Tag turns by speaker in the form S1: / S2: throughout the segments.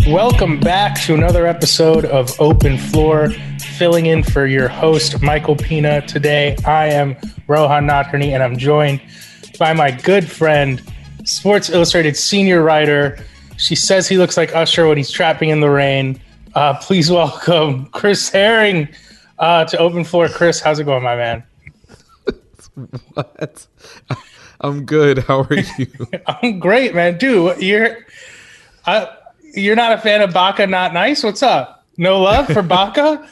S1: Welcome back to another episode of Open Floor, filling in for your host, Michael Pina. Today, I am Rohan, and I'm joined by my good friend, Sports Illustrated senior writer. She says he looks like Usher when he's trapping in the rain. Please welcome Chris Herring to Open Floor. Chris, how's it going, my man?
S2: What? I'm good. How are you?
S1: I'm great, man. Dude, you're not a fan of Baca Not Nice? What's up? No love for Baca?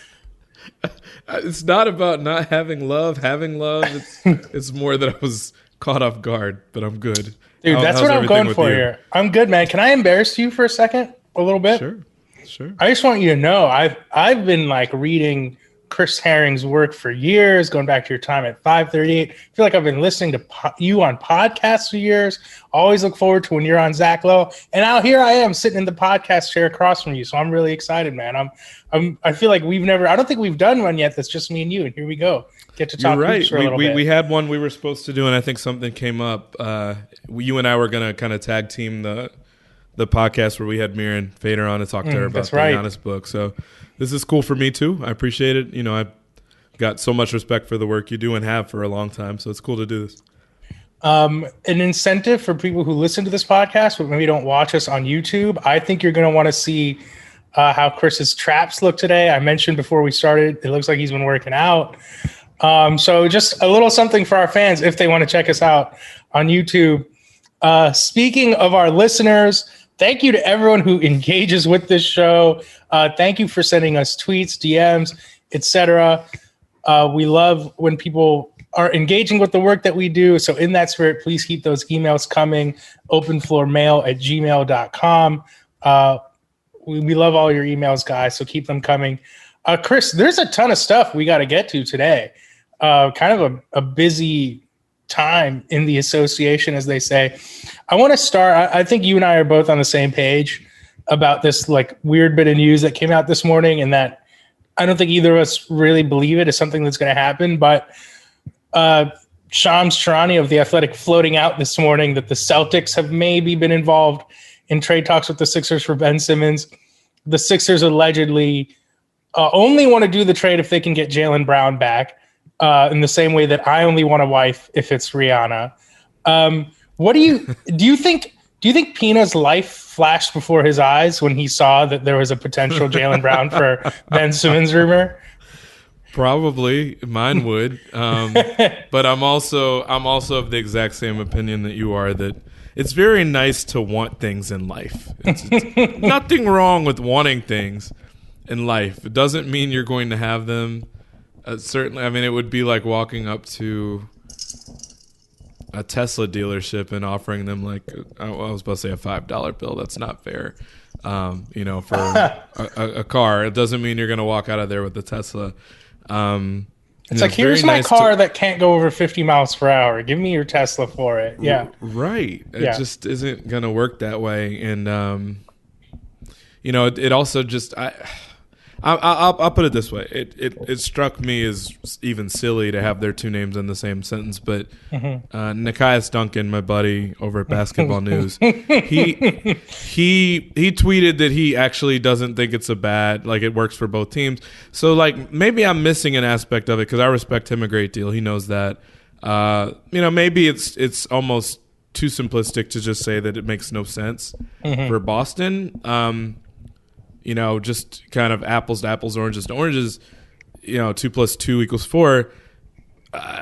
S2: It's not about not having love. Having love. It's more that I was caught off guard, but I'm good.
S1: Dude, that's what I'm going for here. I'm good, man. Can I embarrass you for a second? A little bit?
S2: Sure.
S1: I just want you to know I've been reading Chris Herring's work for years, going back to your time at 538. I feel like I've been listening to you on podcasts for years. Always look forward to when you're on Zach Lowe. And now here I am sitting in the podcast chair across from you. So I'm really excited, man. I feel like I don't think we've done one yet. That's just me and you. And here we go. Get to talk hoops for a little bit.
S2: We had one we were supposed to do, and I think something came up. You and I were going to kind of tag team the podcast where we had Moran Fader on to talk to her about the Giannis book. So this is cool for me too. I appreciate it. You know, I've got so much respect for the work you do and have for a long time. So it's cool to do this.
S1: An incentive for people who listen to this podcast but maybe don't watch us on YouTube. I think you're going to want to see how Chris's traps look today. I mentioned before we started, it looks like he's been working out. So just a little something for our fans if they want to check us out on YouTube. Speaking of our listeners, thank you to everyone who engages with this show. Thank you for sending us tweets, DMs, etc. We love when people are engaging with the work that we do. So in that spirit, please keep those emails coming. openfloormail@gmail.com. We love all your emails, guys. So keep them coming. Chris, there's a ton of stuff we got to get to today. Kind of a busy time in the association, as they say. I want to start. I think you and I are both on the same page about this weird bit of news that came out this morning, and that I don't think either of us really believe it is something that's going to happen. But Shams Charania of The Athletic floating out this morning that the Celtics have maybe been involved in trade talks with the Sixers for Ben Simmons. The Sixers allegedly only want to do the trade if they can get Jaylen Brown back, in the same way that I only want a wife if it's Rihanna. What do you think Pina's life flashed before his eyes when he saw that there was a potential Jaylen Brown for Ben Simmons rumor?
S2: Probably mine would. But I'm also of the exact same opinion that you are, that it's very nice to want things in life. It's nothing wrong with wanting things in life. It doesn't mean you're going to have them. Certainly, I mean, it would be like walking up to a Tesla dealership and offering them I was about to say a $5 bill. That's not fair. For a car. It doesn't mean you're going to walk out of there with a Tesla.
S1: It's here's my car that can't go over 50 miles per hour. Give me your Tesla for it. Yeah.
S2: Right. It just isn't going to work that way. And, it also just, I'll put it this way. It struck me as even silly to have their two names in the same sentence, but Nekias Duncan, my buddy over at Basketball News, he tweeted that he actually doesn't think it's it works for both teams. So maybe I'm missing an aspect of it because I respect him a great deal. He knows that. Maybe it's almost too simplistic to just say that it makes no sense for Boston. Just kind of apples to apples, oranges to oranges, 2 + 2 = 4.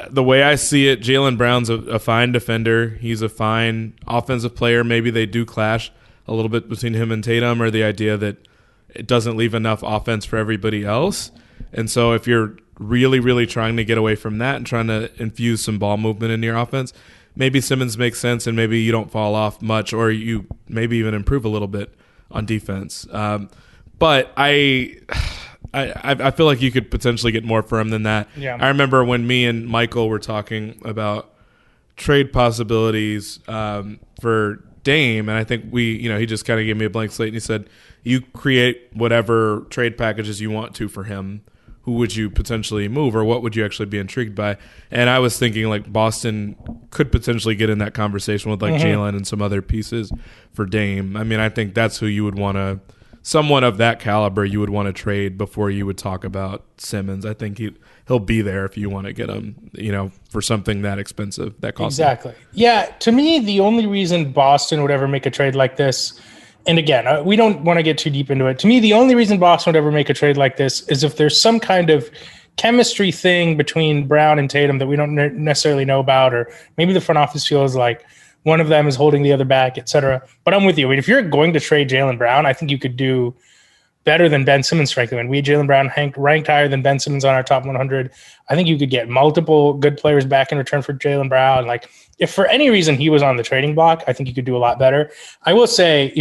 S2: The way I see it, Jaylen Brown's a fine defender. He's a fine offensive player. Maybe they do clash a little bit between him and Tatum, or the idea that it doesn't leave enough offense for everybody else. And so if you're really, really trying to get away from that and trying to infuse some ball movement into your offense, maybe Simmons makes sense and maybe you don't fall off much, or you maybe even improve a little bit on defense. But I feel like you could potentially get more for him than that.
S1: Yeah.
S2: I remember when me and Michael were talking about trade possibilities for Dame, and I think he just kind of gave me a blank slate and he said, you create whatever trade packages you want to for him. Who would you potentially move, or what would you actually be intrigued by? And I was thinking Boston could potentially get in that conversation with Jalen and some other pieces for Dame. I mean, I think that's who you would want to someone of that caliber you would want to trade before you would talk about Simmons. I think he'll be there if you want to get him, for something that expensive that costs.
S1: Exactly. Yeah. To me, the only reason Boston would ever make a trade like this, and again, we don't want to get too deep into it. To me, the only reason Boston would ever make a trade like this is if there's some kind of chemistry thing between Brown and Tatum that we don't necessarily know about, or maybe the front office feels like one of them is holding the other back, et cetera. But I'm with you. I mean, if you're going to trade Jaylen Brown, I think you could do better than Ben Simmons, frankly. When we had Jaylen Brown ranked higher than Ben Simmons on our top 100, I think you could get multiple good players back in return for Jaylen Brown. Like, if for any reason he was on the trading block, I think you could do a lot better. I will say,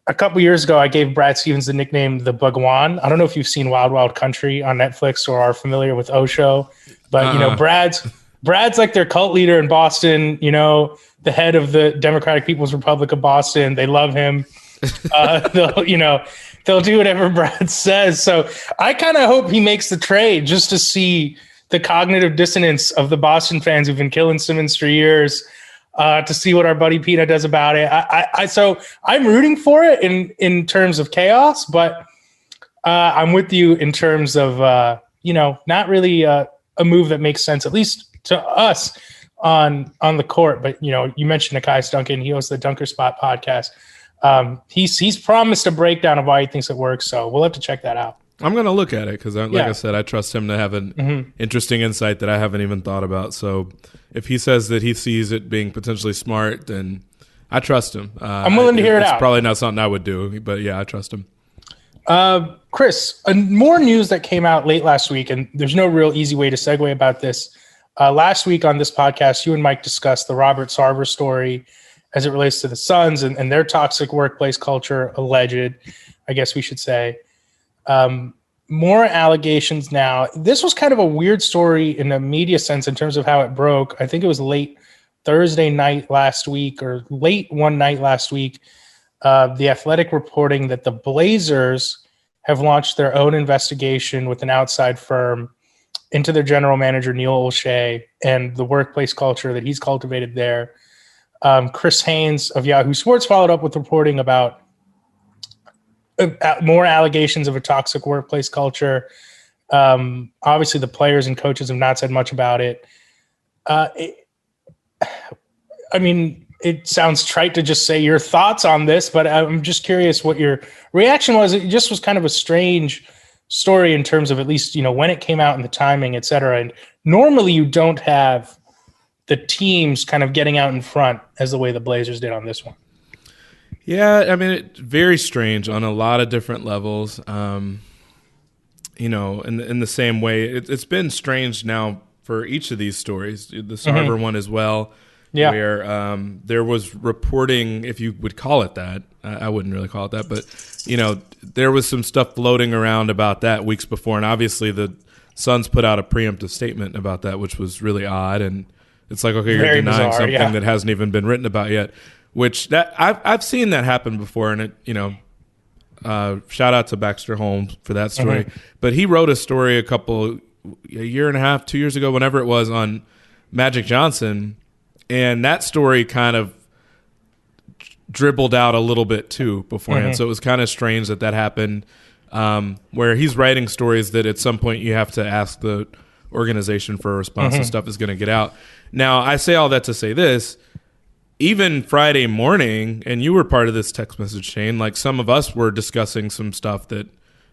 S1: a couple years ago, I gave Brad Stevens the nickname the Bhagwan. I don't know if you've seen Wild Wild Country on Netflix or are familiar with Osho, but Brad's like their cult leader in Boston. The head of the Democratic People's Republic of Boston. They love him. They'll do whatever Brad says. So I kind of hope he makes the trade just to see the cognitive dissonance of the Boston fans who've been killing Simmons for years. To see what our buddy Pina does about it. So I'm rooting for it in terms of chaos, but I'm with you in terms of, not really a move that makes sense, at least to us on the court. But, you mentioned Nekias Duncan. He hosts the Dunker Spot podcast. He's promised a breakdown of why he thinks it works. So we'll have to check that out.
S2: I'm going to look at it because, I said, I trust him to have an interesting insight that I haven't even thought about. So if he says that he sees it being potentially smart, then I trust him.
S1: I'm willing to hear it out.
S2: It's probably not something I would do, but yeah, I trust him.
S1: Chris, more news that came out late last week, and there's no real easy way to segue about this. Last week on this podcast, you and Mike discussed the Robert Sarver story as it relates to the Suns and their toxic workplace culture, alleged, I guess we should say. More allegations now. This was kind of a weird story in a media sense in terms of how it broke. I think it was late Thursday night last week or late one night last week. The Athletic reporting that the Blazers have launched their own investigation with an outside firm into their general manager, Neil Oshey, and the workplace culture that he's cultivated there. Chris Haynes of Yahoo Sports followed up with reporting about more allegations of a toxic workplace culture. Obviously, the players and coaches have not said much about it. It sounds trite to just say your thoughts on this, but I'm just curious what your reaction was. It just was kind of a strange story in terms of at least, when it came out and the timing, et cetera. And normally you don't have the teams kind of getting out in front as the way the Blazers did on this one.
S2: Yeah, it's very strange on a lot of different levels. In the same way, it's been strange now for each of these stories. The Sarver one as well, where there was reporting, if you would call it that. I wouldn't really call it that, but there was some stuff floating around about that weeks before, and obviously the Suns put out a preemptive statement about that, which was really odd. And it's like, okay, you're denying something that hasn't even been written about yet. Which that I've seen that happen before, and it shout out to Baxter Holmes for that story. But he wrote a story a year and a half, 2 years ago, whenever it was, on Magic Johnson, and that story kind of dribbled out a little bit too beforehand. So it was kind of strange that happened. Where he's writing stories that at some point you have to ask the organization for a response, and stuff is going to get out. Now I say all that to say this. Even Friday morning, and you were part of this text message chain, like some of us were discussing some stuff that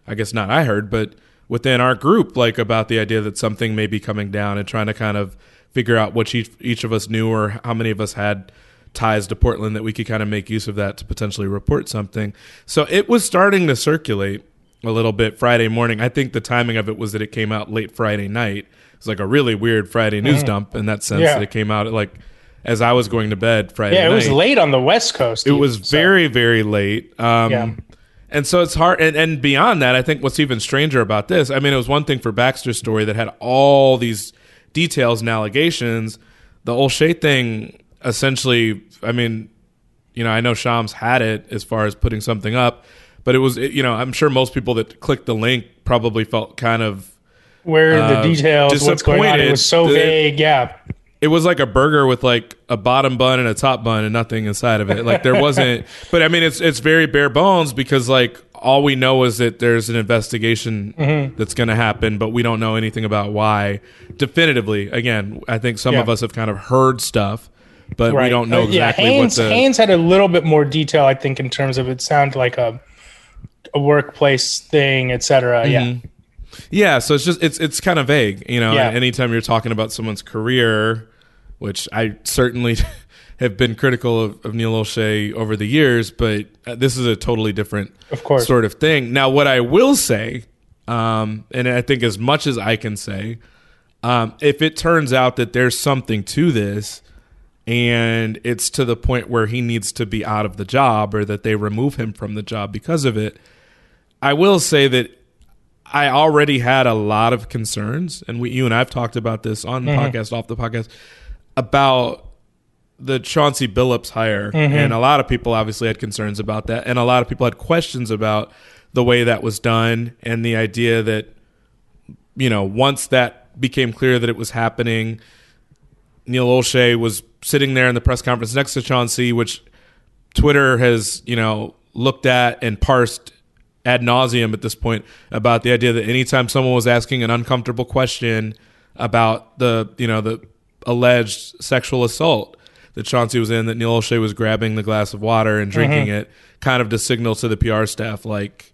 S2: I guess not I heard, but within our group, like about the idea that something may be coming down and trying to kind of figure out what each of us knew or how many of us had ties to Portland that we could kind of make use of that to potentially report something. So it was starting to circulate a little bit Friday morning. I think the timing of it was that it came out late Friday night. It was like a really weird Friday news dump in that sense that it came out at as I was going to bed Friday night.
S1: Yeah, it was late on the West Coast.
S2: It was very, very late. And so it's hard. And beyond that, I think what's even stranger about this, it was one thing for Baxter's story that had all these details and allegations. The Olshey thing, essentially, I know Shams had it as far as putting something up, but it was, I'm sure most people that clicked the link probably felt kind of
S1: where the details, what's going on, it was so vague. Yeah.
S2: it was like a burger with like a bottom bun and a top bun and nothing inside of it. Like there wasn't, but I mean, it's very bare bones because like all we know is that there's an investigation that's going to happen, but we don't know anything about why definitively. Again, I think some of us have kind of heard stuff, but we don't know exactly
S1: Haynes had a little bit more detail, I think, in terms of it sounded like a workplace thing, et cetera.
S2: Yeah, so it's kind of vague, you know. And anytime you're talking about someone's career, which I certainly have been critical of Neil Oshey over the years, but this is a totally different sort of thing. Now, what I will say, and I think as much as I can say, if it turns out that there's something to this, and it's to the point where he needs to be out of the job or that they remove him from the job because of it, I will say that I already had a lot of concerns, and you and I have talked about this on the podcast, off the podcast, about the Chauncey Billups hire. And a lot of people obviously had concerns about that, and a lot of people had questions about the way that was done and the idea that, you know, once that became clear that it was happening, Neil Oshey was sitting there in the press conference next to Chauncey, which Twitter has, you know, looked at and parsed ad nauseum at this point about the idea that anytime someone was asking an uncomfortable question about the alleged sexual assault that Chauncey was in, that Neil Oshey was grabbing the glass of water and drinking it, kind of to signal to the PR staff, like,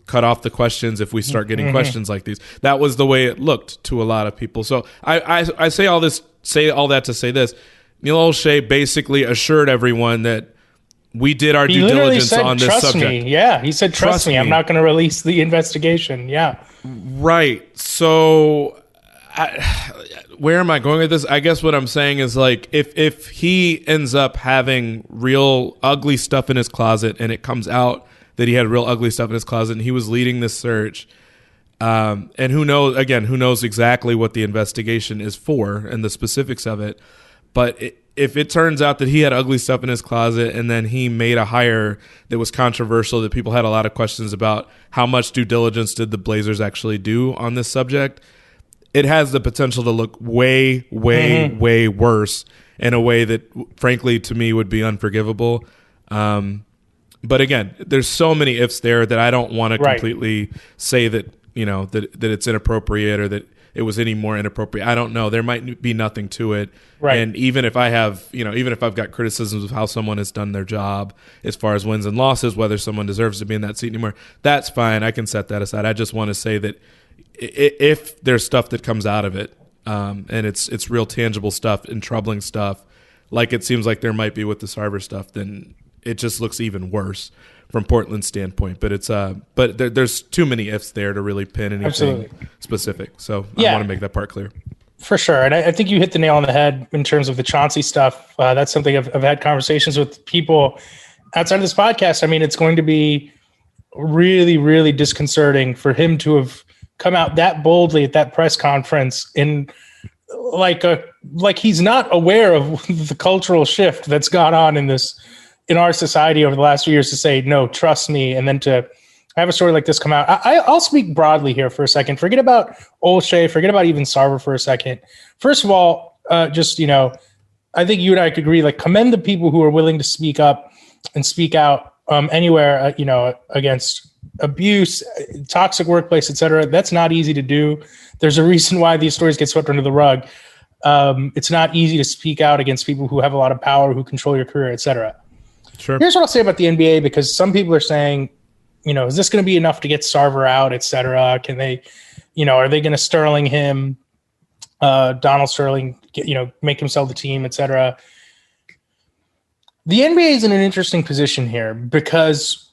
S2: cut off the questions if we start getting questions like these. That was the way it looked to a lot of people. So I say all that to say this. Neil Oshey basically assured everyone that we did our due diligence on this subject.
S1: Me. Yeah, he said, trust me. I'm not going to release the investigation. Yeah.
S2: Right. So where am I going with this? I guess what I'm saying is, like, if he ends up having real ugly stuff in his closet and it comes out that he had real ugly stuff in his closet and he was leading this search, and who knows exactly what the investigation is for and the specifics of it. But if it turns out that he had ugly stuff in his closet and then he made a hire that was controversial, that people had a lot of questions about how much due diligence did the Blazers actually do on this subject, it has the potential to look way worse in a way that, frankly, to me would be unforgivable. But again, there's so many ifs there that I don't want to completely say that, you know, that it's inappropriate or that it was any more inappropriate. I don't know. There might be nothing to it. Right. And even if I've got criticisms of how someone has done their job as far as wins and losses, whether someone deserves to be in that seat anymore, that's fine. I can set that aside. I just want to say that if there's stuff that comes out of it, and it's real tangible stuff and troubling stuff, like it seems like there might be with the Sarver stuff, then it just looks even worse from Portland's standpoint. But there's too many ifs there to really pin anything specific. So I want to make that part clear.
S1: For sure. And I think you hit the nail on the head in terms of the Chauncey stuff. That's something I've had conversations with people outside of this podcast. I mean, it's going to be really, really disconcerting for him to have come out that boldly at that press conference in like he's not aware of the cultural shift that's gone on in our society over the last few years, to say, no, trust me. And then to have a story like this come out. I'll speak broadly here for a second. Forget about Oshey. Forget about even Sarver for a second. First of all, I think you and I could agree, like, commend the people who are willing to speak up and speak out anywhere, against abuse, toxic workplace, et cetera. That's not easy to do. There's a reason why these stories get swept under the rug. It's not easy to speak out against people who have a lot of power, who control your career, et cetera.
S2: Sure.
S1: Here's what I'll say about the NBA, because some people are saying, is this going to be enough to get Sarver out, et cetera? Can they, are they going to Sterling him, Donald Sterling, make him sell the team, et cetera? The NBA is in an interesting position here because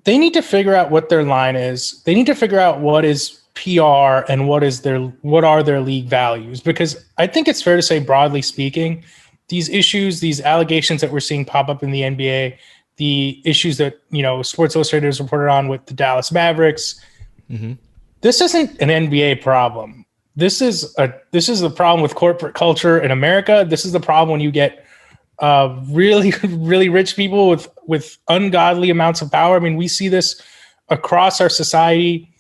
S1: they need to figure out what their line is. They need to figure out what is PR and what are their league values, because I think it's fair to say, broadly speaking, these issues, these allegations that we're seeing pop up in the NBA, the issues that, Sports Illustrated has reported on with the Dallas Mavericks, this isn't an NBA problem. This is the problem with corporate culture in America. This is the problem when you get really, really rich people with ungodly amounts of power. I mean, we see this across our society.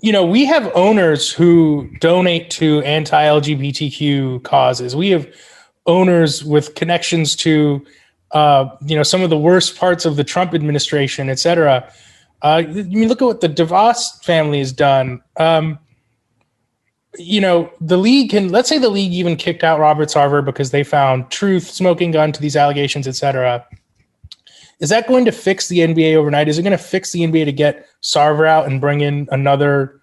S1: we have owners who donate to anti-LGBTQ causes. We have owners with connections to, some of the worst parts of the Trump administration, et cetera. Look at what the DeVos family has done. The league let's say the league even kicked out Robert Sarver because they found truth, smoking gun to these allegations, et cetera. Is that going to fix the NBA overnight? Is it going to fix the NBA to get Sarver out and bring in another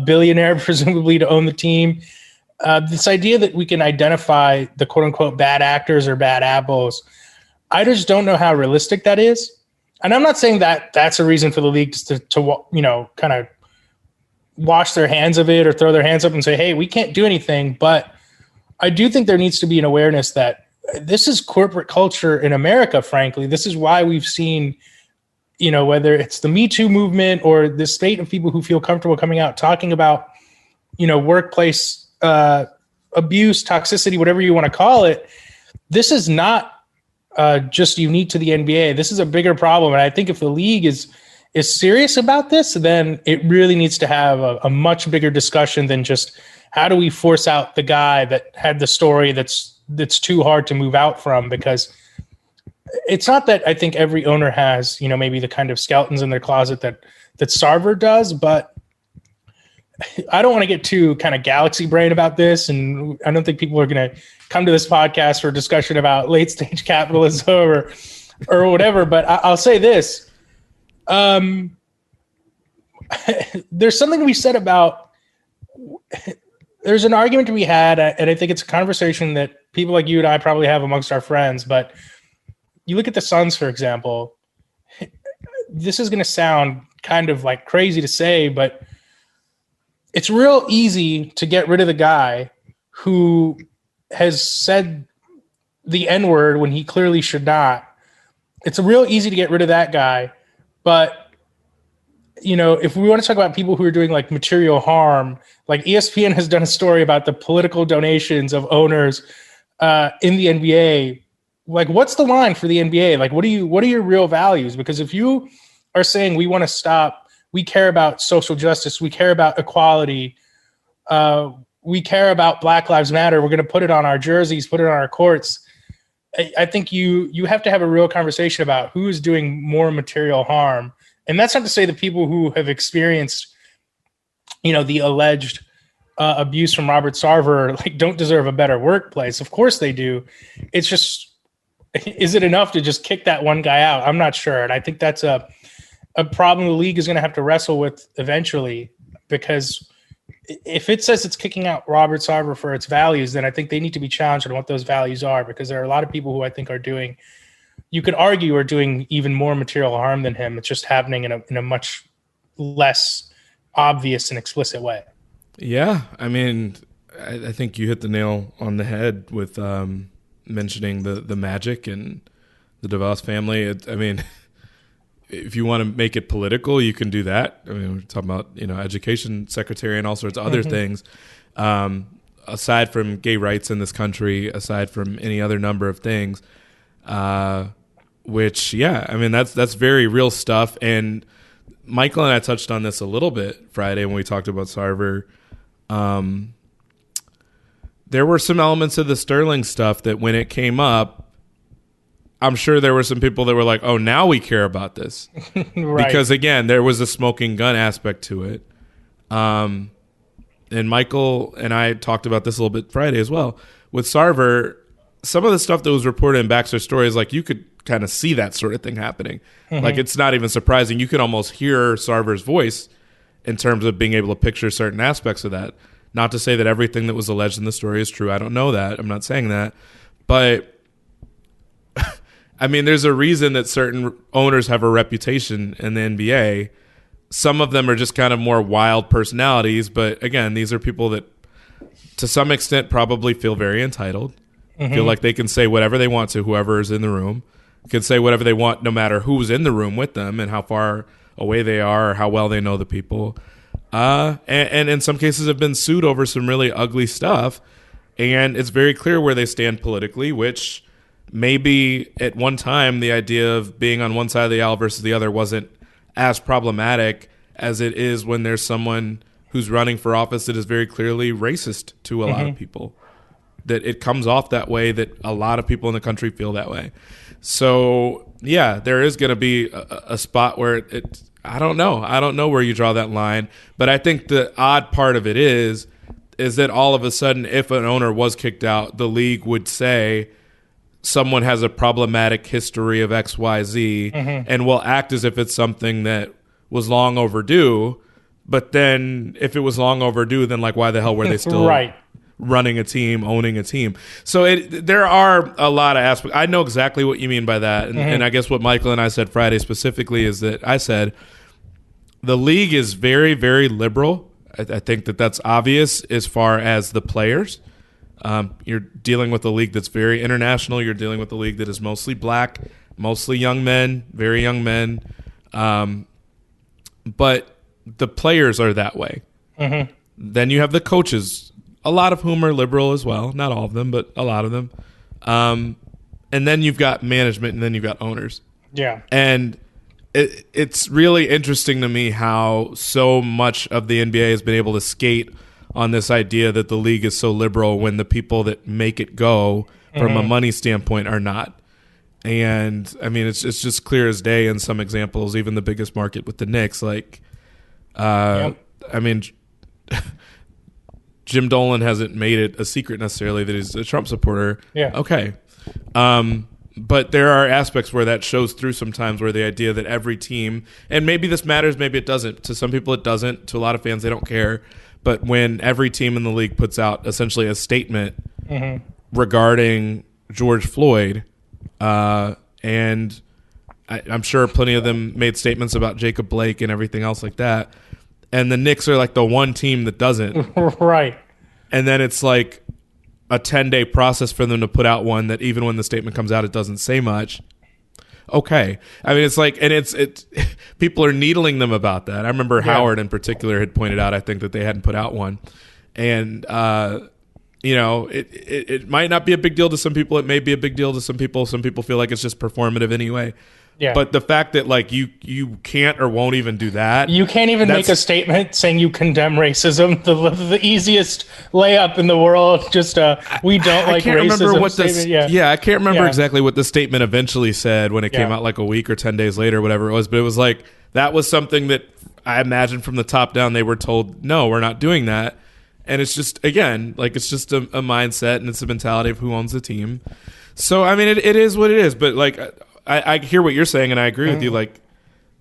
S1: billionaire, presumably, to own the team? This idea that we can identify the quote unquote bad actors or bad apples, I just don't know how realistic that is. And I'm not saying that that's a reason for the league to kind of wash their hands of it or throw their hands up and say, hey, we can't do anything. But I do think there needs to be an awareness that this is corporate culture in America, frankly. This is why we've seen, whether it's the Me Too movement or the spate of people who feel comfortable coming out talking about, workplace abuse, toxicity, whatever you want to call it. This is not just unique to the NBA. This is a bigger problem. And I think if the league is serious about this, then it really needs to have a much bigger discussion than just how do we force out the guy that had the story that's too hard to move out from, because it's not that I think every owner has, maybe the kind of skeletons in their closet that Sarver does, but I don't want to get too kind of galaxy brain about this. And I don't think people are going to come to this podcast for a discussion about late stage capitalism or whatever. But I'll say this. There's something to be said about, there's an argument to be had, and I think it's a conversation that people like you and I probably have amongst our friends, but you look at the Suns, for example. This is going to sound kind of like crazy to say, but it's real easy to get rid of the guy who has said the N-word when he clearly should not. It's real easy to get rid of that guy, but if we want to talk about people who are doing like material harm, like ESPN has done a story about the political donations of owners in the NBA. Like, what's the line for the NBA? Like, what are your real values? Because if you are saying we want to stop, we care about social justice, we care about equality, we care about Black Lives Matter, we're going to put it on our jerseys, put it on our courts. I think you have to have a real conversation about who is doing more material harm. And that's not to say the people who have experienced, the alleged abuse from Robert Sarver, don't deserve a better workplace. Of course they do. It's just, is it enough to just kick that one guy out? I'm not sure. And I think that's a problem the league is going to have to wrestle with eventually, because if it says it's kicking out Robert Sarver for its values, then I think they need to be challenged on what those values are, because there are a lot of people who I think are doing, you could argue, are doing even more material harm than him. It's just happening in a much less obvious and explicit way. Yeah.
S2: I mean, I think you hit the nail on the head with mentioning the Magic and the DeVos family. If you want to make it political, you can do that. I mean, we're talking about, education secretary and all sorts of other things. Aside from gay rights in this country, aside from any other number of things, that's very real stuff. And Michael and I touched on this a little bit Friday when we talked about Sarver. There were some elements of the Sterling stuff that when it came up, I'm sure there were some people that were like, oh, now we care about this. Right. Because, again, there was a smoking gun aspect to it. And Michael and I talked about this a little bit Friday as well. With Sarver, some of the stuff that was reported in Baxter's story is like you could kind of see that sort of thing happening. Mm-hmm. Like, it's not even surprising. You could almost hear Sarver's voice in terms of being able to picture certain aspects of that. Not to say that everything that was alleged in the story is true. I don't know that. I'm not saying that. But I mean, there's a reason that certain owners have a reputation in the NBA. Some of them are just kind of more wild personalities. But again, these are people that to some extent probably feel very entitled, feel like they can say whatever they want to whoever is in the room, can say whatever they want no matter who's in the room with them and how far away they are or how well they know the people. And in some cases have been sued over some really ugly stuff. And it's very clear where they stand politically, which maybe at one time the idea of being on one side of the aisle versus the other wasn't as problematic as it is when there's someone who's running for office that is very clearly racist to a lot of people. That it comes off that way, that a lot of people in the country feel that way. So, yeah, there is going to be a spot where it I don't know. I don't know where you draw that line. But I think the odd part of it is that all of a sudden, if an owner was kicked out, the league would say someone has a problematic history of XYZ and will act as if it's something that was long overdue. But then if it was long overdue, then like why the hell were they still running a team, owning a team? So there are a lot of aspects. I know exactly what you mean by that. And I guess what Michael and I said Friday specifically is that I said the league is very, very liberal. I think that's obvious as far as the players. You're dealing with a league that's very international. You're dealing with a league that is mostly black, mostly young men, very young men. But the players are that way. Then you have the coaches, a lot of whom are liberal as well. Not all of them, but a lot of them. And then you've got management, and then you've got owners. Yeah. And it's really interesting to me how so much of the NBA has been able to skate on this idea that the league is so liberal when the people that make it go from a money standpoint are not. And, I mean, it's just clear as day in some examples, even the biggest market with the Knicks. Like, I mean, Jim Dolan hasn't made it a secret necessarily that he's a Trump supporter. Yeah. Okay. But there are aspects where that shows through sometimes, where the idea that every team, and maybe this matters, maybe it doesn't. To some people it doesn't. To a lot of fans, they don't care. But when every team in the league puts out essentially a statement regarding George Floyd, and I'm sure plenty of them made statements about Jacob Blake and everything else like that, and the Knicks are like the one team that doesn't. Right. And then it's like a 10-day process for them to put out one that even when the statement comes out, it doesn't say much. Okay. I mean, it's like, and it's people are needling them about that. I remember Howard in particular had pointed out, I think, that they hadn't put out one. And, you know, it might not be a big deal to some people. It may be a big deal to some people. Some people feel like it's just performative anyway. Yeah. But the fact that like you can't or won't even do that. You can't even make a statement saying you condemn racism. The easiest layup in the world. Just we don't like racism. I can't remember exactly what the statement eventually said when it came out like a week or 10 days later, whatever it was. But it was like that was something that I imagine from the top down they were told, no, we're not doing that. And it's just, again, like it's just a mindset and it's a mentality of who owns the team. So I mean, it is what it is. But like. I hear what you're saying, and I agree with you. Like,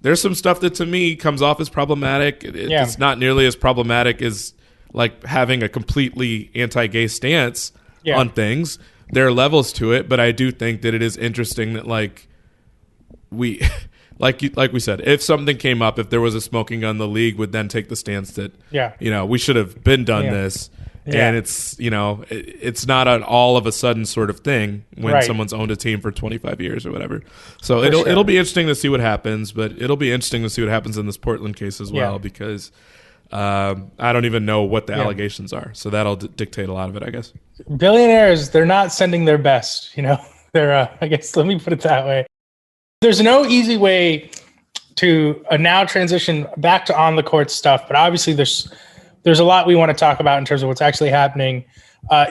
S2: there's some stuff that to me comes off as problematic. It's not nearly as problematic as like having a completely anti-gay stance on things. There are levels to it, but I do think that it is interesting that like we, like we said, if something came up, if there was a smoking gun, the league would then take the stance that you know, we should have been done this. And it's, you know, it's not an all of a sudden sort of thing when someone's owned a team for 25 years or whatever. So it'll be interesting to see what happens, but it'll be interesting to see what happens in this Portland case as well, because I don't even know what the allegations are. So that'll dictate a lot of it, I guess. Billionaires, they're not sending their best, you know. They're, I guess, let me put it that way. There's no easy way to now transition back to on the court stuff, but obviously there's a lot we want to talk about in terms of what's actually happening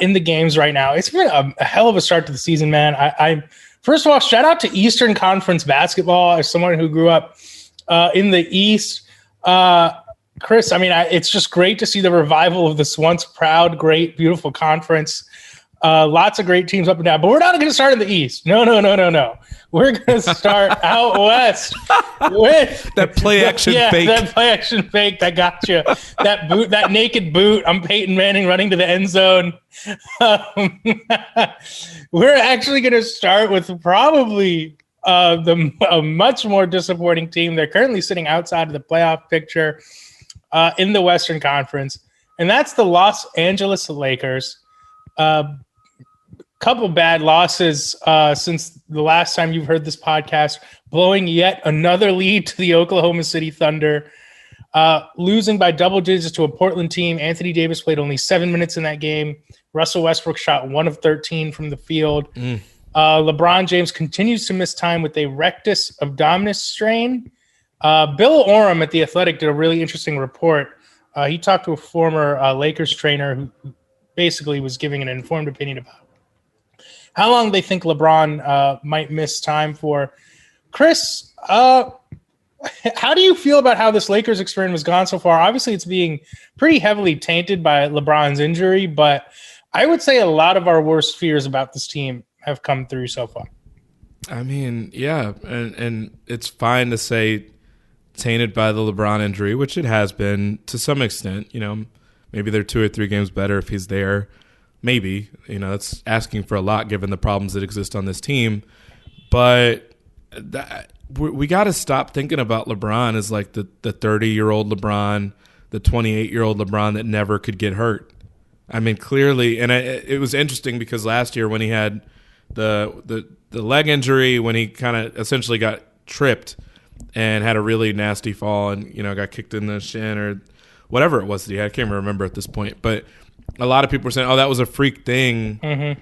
S2: in the games right now. It's been a hell of a start to the season, man. I first of all, shout out to Eastern Conference basketball as someone who grew up in the East. Chris, I mean, it's just great to see the revival of this once proud, great, beautiful conference. Lots of great teams up and down, but we're not going to start in the East. No. We're going to start out west with that play action fake.
S1: That play action fake that got you. That boot, that naked boot. I'm Peyton Manning running to the end zone. We're actually going to start with probably a much more disappointing team. They're currently sitting outside of the playoff picture in the Western Conference, and that's the Los Angeles Lakers. Couple bad losses since the last time you've heard this podcast, blowing yet another lead to the Oklahoma City Thunder, losing by double digits to a Portland team. Anthony Davis played only 7 minutes in that game. Russell Westbrook shot 1 of 13 from the field. LeBron James continues to miss time with a rectus abdominis strain. Bill Oram at The Athletic did a really interesting report. He talked to a former Lakers trainer who basically was giving an informed opinion about how long they think LeBron might miss time for. Chris, how do you feel about how this Lakers experiment has gone so far? Obviously, it's being pretty heavily tainted by LeBron's injury, but I would say a lot of our worst fears about this team have come through so far.
S2: I mean, yeah, and it's fine to say tainted by the LeBron injury, which it has been to some extent. You know, maybe they're 2 or 3 games better if he's there. Maybe, you know, that's asking for a lot given the problems that exist on this team. But we got to stop thinking about LeBron as like the 30-year-old LeBron, the 28-year-old LeBron that never could get hurt. I mean, clearly, and it was interesting because last year when he had the leg injury, when he kind of essentially got tripped and had a really nasty fall and, you know, got kicked in the shin or whatever it was that he had. I can't remember at this point. But a lot of people were saying, oh, that was a freak thing. Mm-hmm.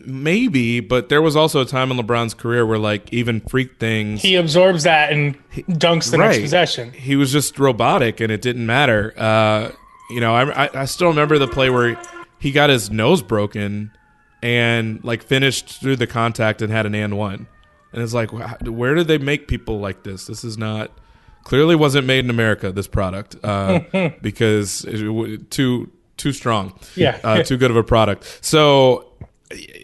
S2: Maybe, but there was also a time in LeBron's career where, like, even freak things... He
S1: absorbs that and dunks the next possession.
S2: He was just robotic, and it didn't matter. You know, I still remember the play where he got his nose broken and, like, finished through the contact and had an and one. And it's like, where did they make people like this? This is not... Clearly wasn't made in America, this product, because too strong.
S1: Yeah.
S2: Too good of a product. So...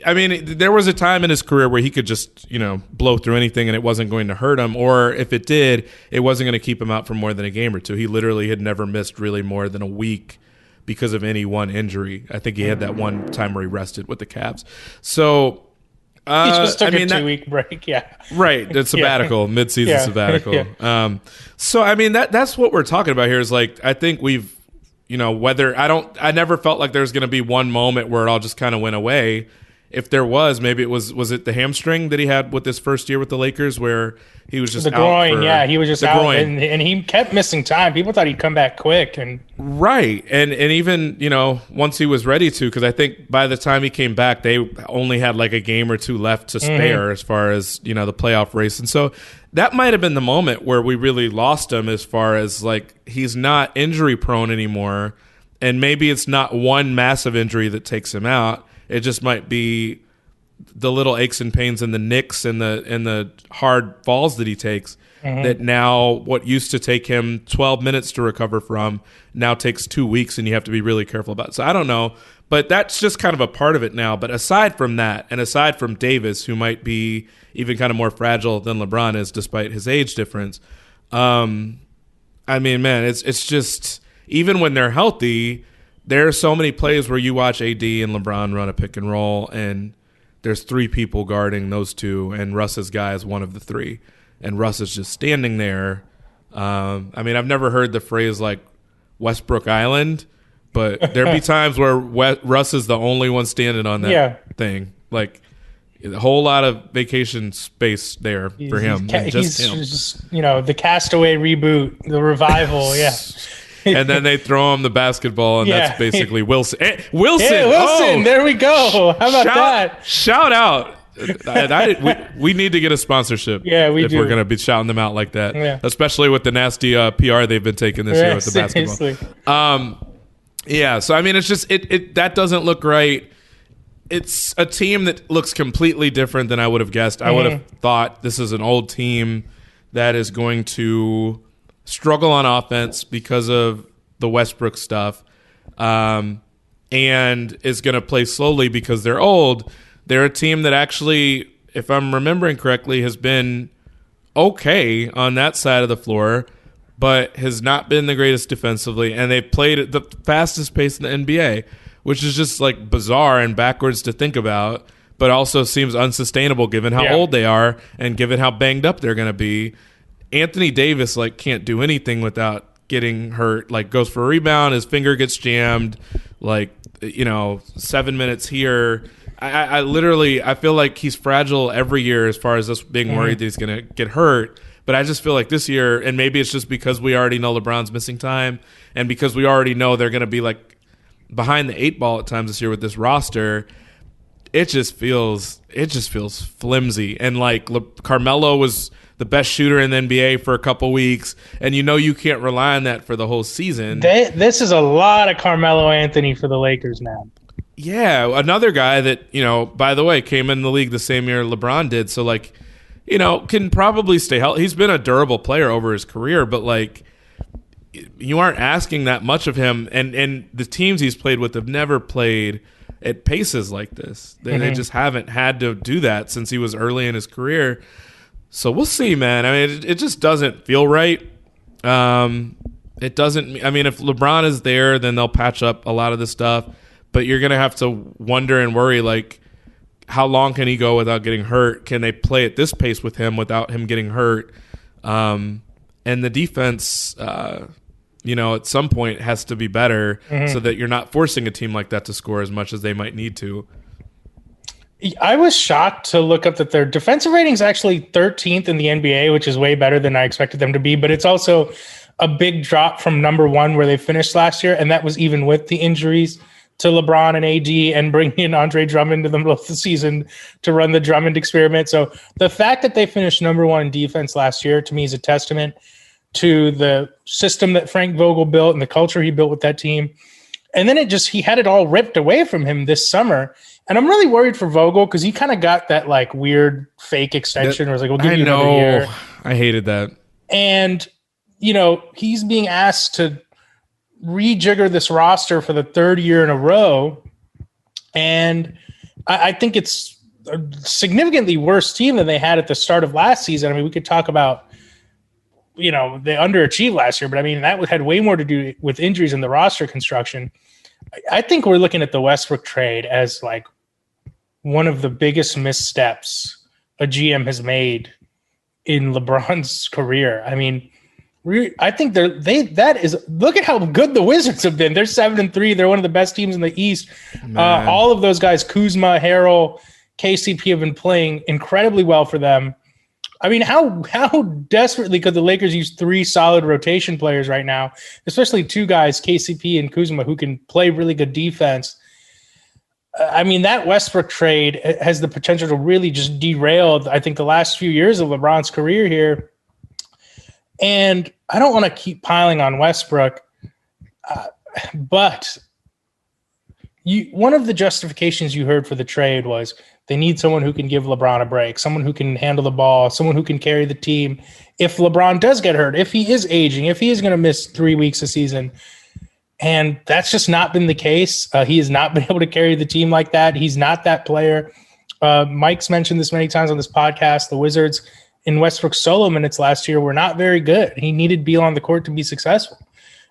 S2: I mean, there was a time in his career where he could just, you know, blow through anything and it wasn't going to hurt him. Or if it did, it wasn't going to keep him out for more than a game or two. He literally had never missed really more than a week because of any one injury. I think he had that one time where he rested with the Cavs. So,
S1: he just took a 2-week break, yeah.
S2: Right, the sabbatical, mid-season sabbatical. Yeah. So, I mean, that's what we're talking about here is, like, I think we've, you know, I never felt like there was going to be one moment where it all just kind of went away. If there was, maybe it was it the hamstring that he had with his first year with the Lakers where he was just
S1: the groin, he was just out and he kept missing time. People thought he'd come back quick
S2: right. And even, you know, once he was ready to, because I think by the time he came back, they only had like a game or two left to spare as far as, you know, the playoff race. And so that might have been the moment where we really lost him as far as like he's not injury prone anymore. And maybe it's not one massive injury that takes him out. It just might be the little aches and pains and the nicks and the hard falls that he takes that now what used to take him 12 minutes to recover from now takes 2 weeks and you have to be really careful about it. So I don't know, but that's just kind of a part of it now. But aside from that, and aside from Davis, who might be even kind of more fragile than LeBron is despite his age difference, I mean, man, it's just even when they're healthy, there are so many plays where you watch AD and LeBron run a pick and roll, and there's 3 people guarding those two, and Russ's guy is one of the 3, and Russ is just standing there. I mean, I've never heard the phrase like Westbrook Island, but there'd be times where Russ is the only one standing on that thing. Like a whole lot of vacation space there for him.
S1: He's just, you know, the Castaway reboot, the revival, yeah.
S2: And then they throw him the basketball, and that's basically Wilson. Hey, Wilson!
S1: Hey, Wilson! Oh, there we go. How about that?
S2: Shout out. We need to get a sponsorship.
S1: Yeah, we
S2: do. If we're going to be shouting them out like that.
S1: Yeah.
S2: Especially with the nasty PR they've been taking this year with the basketball. Yeah, so I mean, it's just that doesn't look right. It's a team that looks completely different than I would have guessed. I would have thought this is an old team that is going to struggle on offense because of the Westbrook stuff, and is going to play slowly because they're old. They're a team that actually, if I'm remembering correctly, has been okay on that side of the floor, but has not been the greatest defensively, and they've played at the fastest pace in the NBA, which is just like bizarre and backwards to think about, but also seems unsustainable given how old they are and given how banged up they're going to be. Anthony Davis like can't do anything without getting hurt. Like goes for a rebound, his finger gets jammed. Like, you know, 7 minutes here. I literally feel like he's fragile every year as far as us being worried that he's going to get hurt. But I just feel like this year, and maybe it's just because we already know LeBron's missing time, and because we already know they're going to be like behind the 8 ball at times this year with this roster. it just feels flimsy. And like Carmelo was the best shooter in the NBA for a couple weeks, and you can't rely on that for the whole season.
S1: This is a lot of Carmelo Anthony for the Lakers now.
S2: Yeah, another guy that, by the way, came in the league the same year LeBron did, so like, can probably stay healthy. He's been a durable player over his career, but like, you aren't asking that much of him, and the teams he's played with have never played at paces like this. They just haven't had to do that since he was early in his career. So we'll see, man. I mean, it just doesn't feel right. It doesn't. I mean, if LeBron is there, then they'll patch up a lot of this stuff. But you're gonna have to wonder and worry, like, how long can he go without getting hurt? Can they play at this pace with him without him getting hurt? And the defense, at some point has to be better so that you're not forcing a team like that to score as much as they might need to.
S1: I was shocked to look up that their defensive rating is actually 13th in the NBA, which is way better than I expected them to be. But it's also a big drop from number 1 where they finished last year. And that was even with the injuries to LeBron and AD and bringing in Andre Drummond in the middle of the season to run the Drummond experiment. So the fact that they finished number 1 in defense last year, to me, is a testament to the system that Frank Vogel built and the culture he built with that team. And then he had it all ripped away from him this summer. And I'm really worried for Vogel because he kind of got that like weird fake extension where it was like, we'll give you another year.
S2: I hated that.
S1: And, he's being asked to rejigger this roster for the 3rd year in a row. And I think it's a significantly worse team than they had at the start of last season. I mean, we could talk about, they underachieved last year, but I mean, that had way more to do with injuries and the roster construction. I think we're looking at the Westbrook trade as like one of the biggest missteps a GM has made in LeBron's career. I mean, I think look at how good the Wizards have been. They're 7-3. They're one of the best teams in the East. All of those guys, Kuzma, Harrell, KCP, have been playing incredibly well for them. I mean, how desperately could the Lakers use 3 solid rotation players right now, especially 2 guys, KCP and Kuzma, who can play really good defense? I mean, that Westbrook trade has the potential to really just derail, I think, the last few years of LeBron's career here. And I don't want to keep piling on Westbrook, but one of the justifications you heard for the trade was they need someone who can give LeBron a break, someone who can handle the ball, someone who can carry the team. If LeBron does get hurt, if he is aging, if he is going to miss 3 weeks a season, and that's just not been the case. He has not been able to carry the team like that. He's not that player. Mike's mentioned this many times on this podcast. The Wizards in Westbrook's solo minutes last year were not very good. He needed Beal on the court to be successful.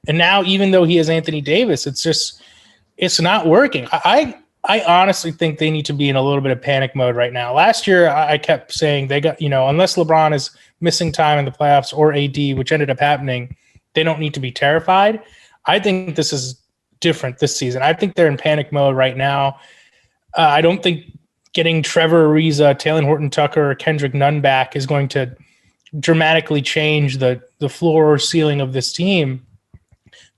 S1: And now, even though he has Anthony Davis, it's not working. I honestly think they need to be in a little bit of panic mode right now. Last year, I kept saying they got, unless LeBron is missing time in the playoffs or AD, which ended up happening, they don't need to be terrified. I think this is different this season. I think they're in panic mode right now. I don't think getting Trevor Ariza, Talen Horton-Tucker, or Kendrick Nunn back is going to dramatically change the floor or ceiling of this team.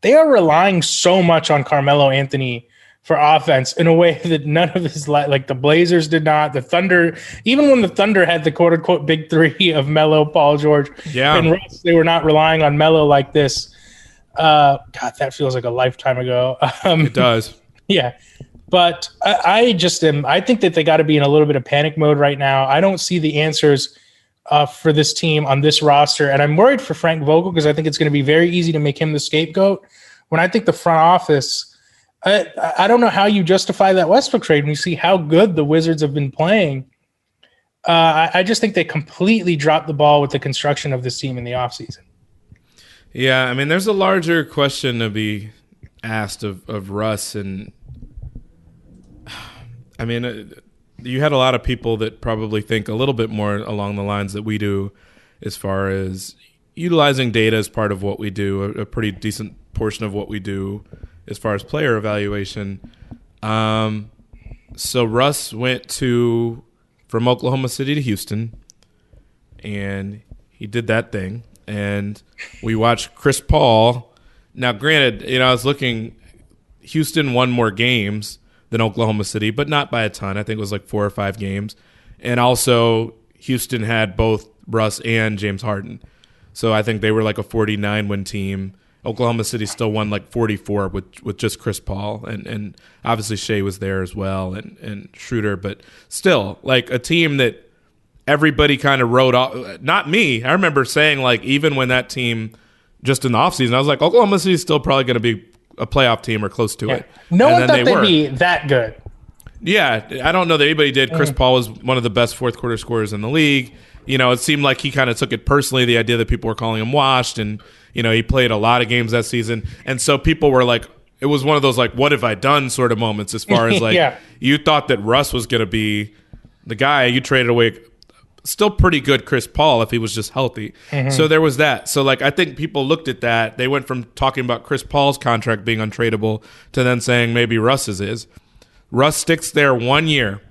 S1: They are relying so much on Carmelo Anthony for offense in a way that none of his, like the Blazers did not. The Thunder, even when the Thunder had the quote-unquote big 3 of Melo, Paul George, and Russ, they were not relying on Melo like this. God, that feels like a lifetime ago.
S2: It does.
S1: Yeah. But I think that they got to be in a little bit of panic mode right now. I don't see the answers for this team on this roster. And I'm worried for Frank Vogel because I think it's going to be very easy to make him the scapegoat. When I think the front office, I don't know how you justify that Westbrook trade when you see how good the Wizards have been playing. I just think they completely dropped the ball with the construction of this team in the offseason.
S2: Yeah, I mean, there's a larger question to be asked of Russ. And, I mean, you had a lot of people that probably think a little bit more along the lines that we do as far as utilizing data as part of what we do, a pretty decent portion of what we do as far as player evaluation. So Russ went from Oklahoma City to Houston, and he did that thing. And we watched Chris Paul. Now, granted, I was looking, Houston won more games than Oklahoma City, but not by a ton. I think it was like 4 or 5 games. And also, Houston had both Russ and James Harden. So I think they were like a 49-win team. Oklahoma City still won like 44 with just Chris Paul. And obviously Shea was there as well and Schroeder. But still, like a team that everybody kind of wrote off. Not me. I remember saying, like, even when that team, just in the offseason, I was like, Oklahoma City is still probably going to be a playoff team or close to it.
S1: No one thought they'd be that good.
S2: Yeah, I don't know that anybody did. Chris Paul was one of the best fourth quarter scorers in the league. You know, it seemed like he kind of took it personally, the idea that people were calling him washed, and, you know, he played a lot of games that season. And so people were like, it was one of those, like, what have I done sort of moments as far as, like, you thought that Russ was going to be the guy. You traded away still pretty good Chris Paul if he was just healthy. So there was that. So, like, I think people looked at that. They went from talking about Chris Paul's contract being untradeable to then saying maybe Russ's is. Russ sticks there 1 year,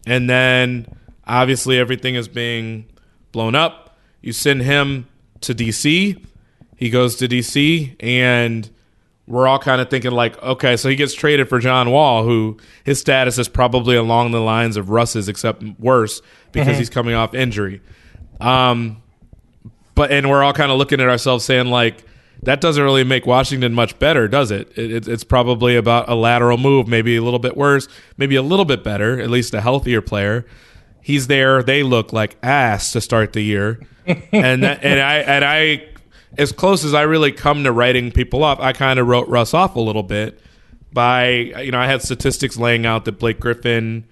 S2: and then obviously everything is being blown up. You send him to D.C., he goes to D.C., and we're all kind of thinking like, okay, so he gets traded for John Wall, who his status is probably along the lines of Russ's, except worse because he's coming off injury. And we're all kind of looking at ourselves saying like, that doesn't really make Washington much better, does it? It's probably about a lateral move, maybe a little bit worse, maybe a little bit better, at least a healthier player. He's there. They look like ass to start the year, and I, as close as I really come to writing people off, I kind of wrote Russ off a little bit by, you know, I had statistics laying out that Blake Griffin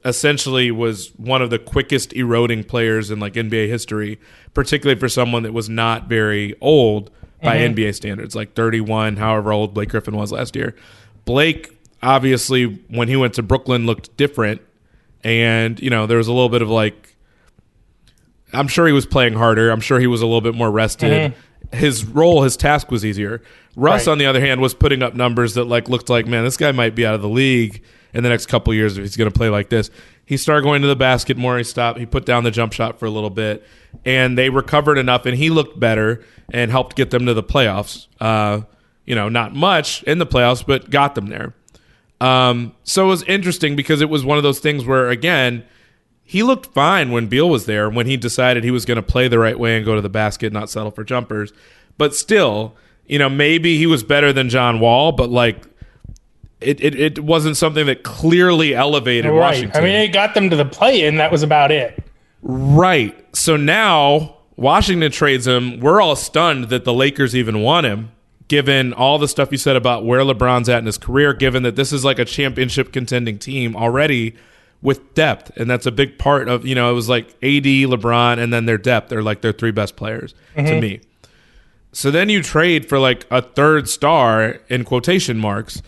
S2: essentially was one of the quickest eroding players in like NBA history, particularly for someone that was not very old by NBA standards, like 31, however old Blake Griffin was last year. Blake, obviously, when he went to Brooklyn, looked different. And, you know, there was a little bit of like, I'm sure he was playing harder. I'm sure he was a little bit more rested. His role, his task was easier. Russ, on the other hand, was putting up numbers that like looked like, man, this guy might be out of the league in the next couple of years if he's going to play like this. He started going to the basket more. He stopped. He put down the jump shot for a little bit, and they recovered enough, and he looked better and helped get them to the playoffs. You know, not much in the playoffs, but got them there. So it was interesting because it was one of those things where, again, he looked fine when Beal was there, when he decided he was going to play the right way and go to the basket, not settle for jumpers. But still, you know, maybe he was better than John Wall, but like it wasn't something that clearly elevated Washington.
S1: I mean, it got them to the play, and that was about it.
S2: Right. So now Washington trades him. We're all stunned that the Lakers even want him, given all the stuff you said about where LeBron's at in his career, given that this is like a championship contending team already with depth. And that's a big part of, you know, it was like AD, LeBron, and then their depth. They're like their 3 best players to me. So then you trade for like a third star in quotation marks.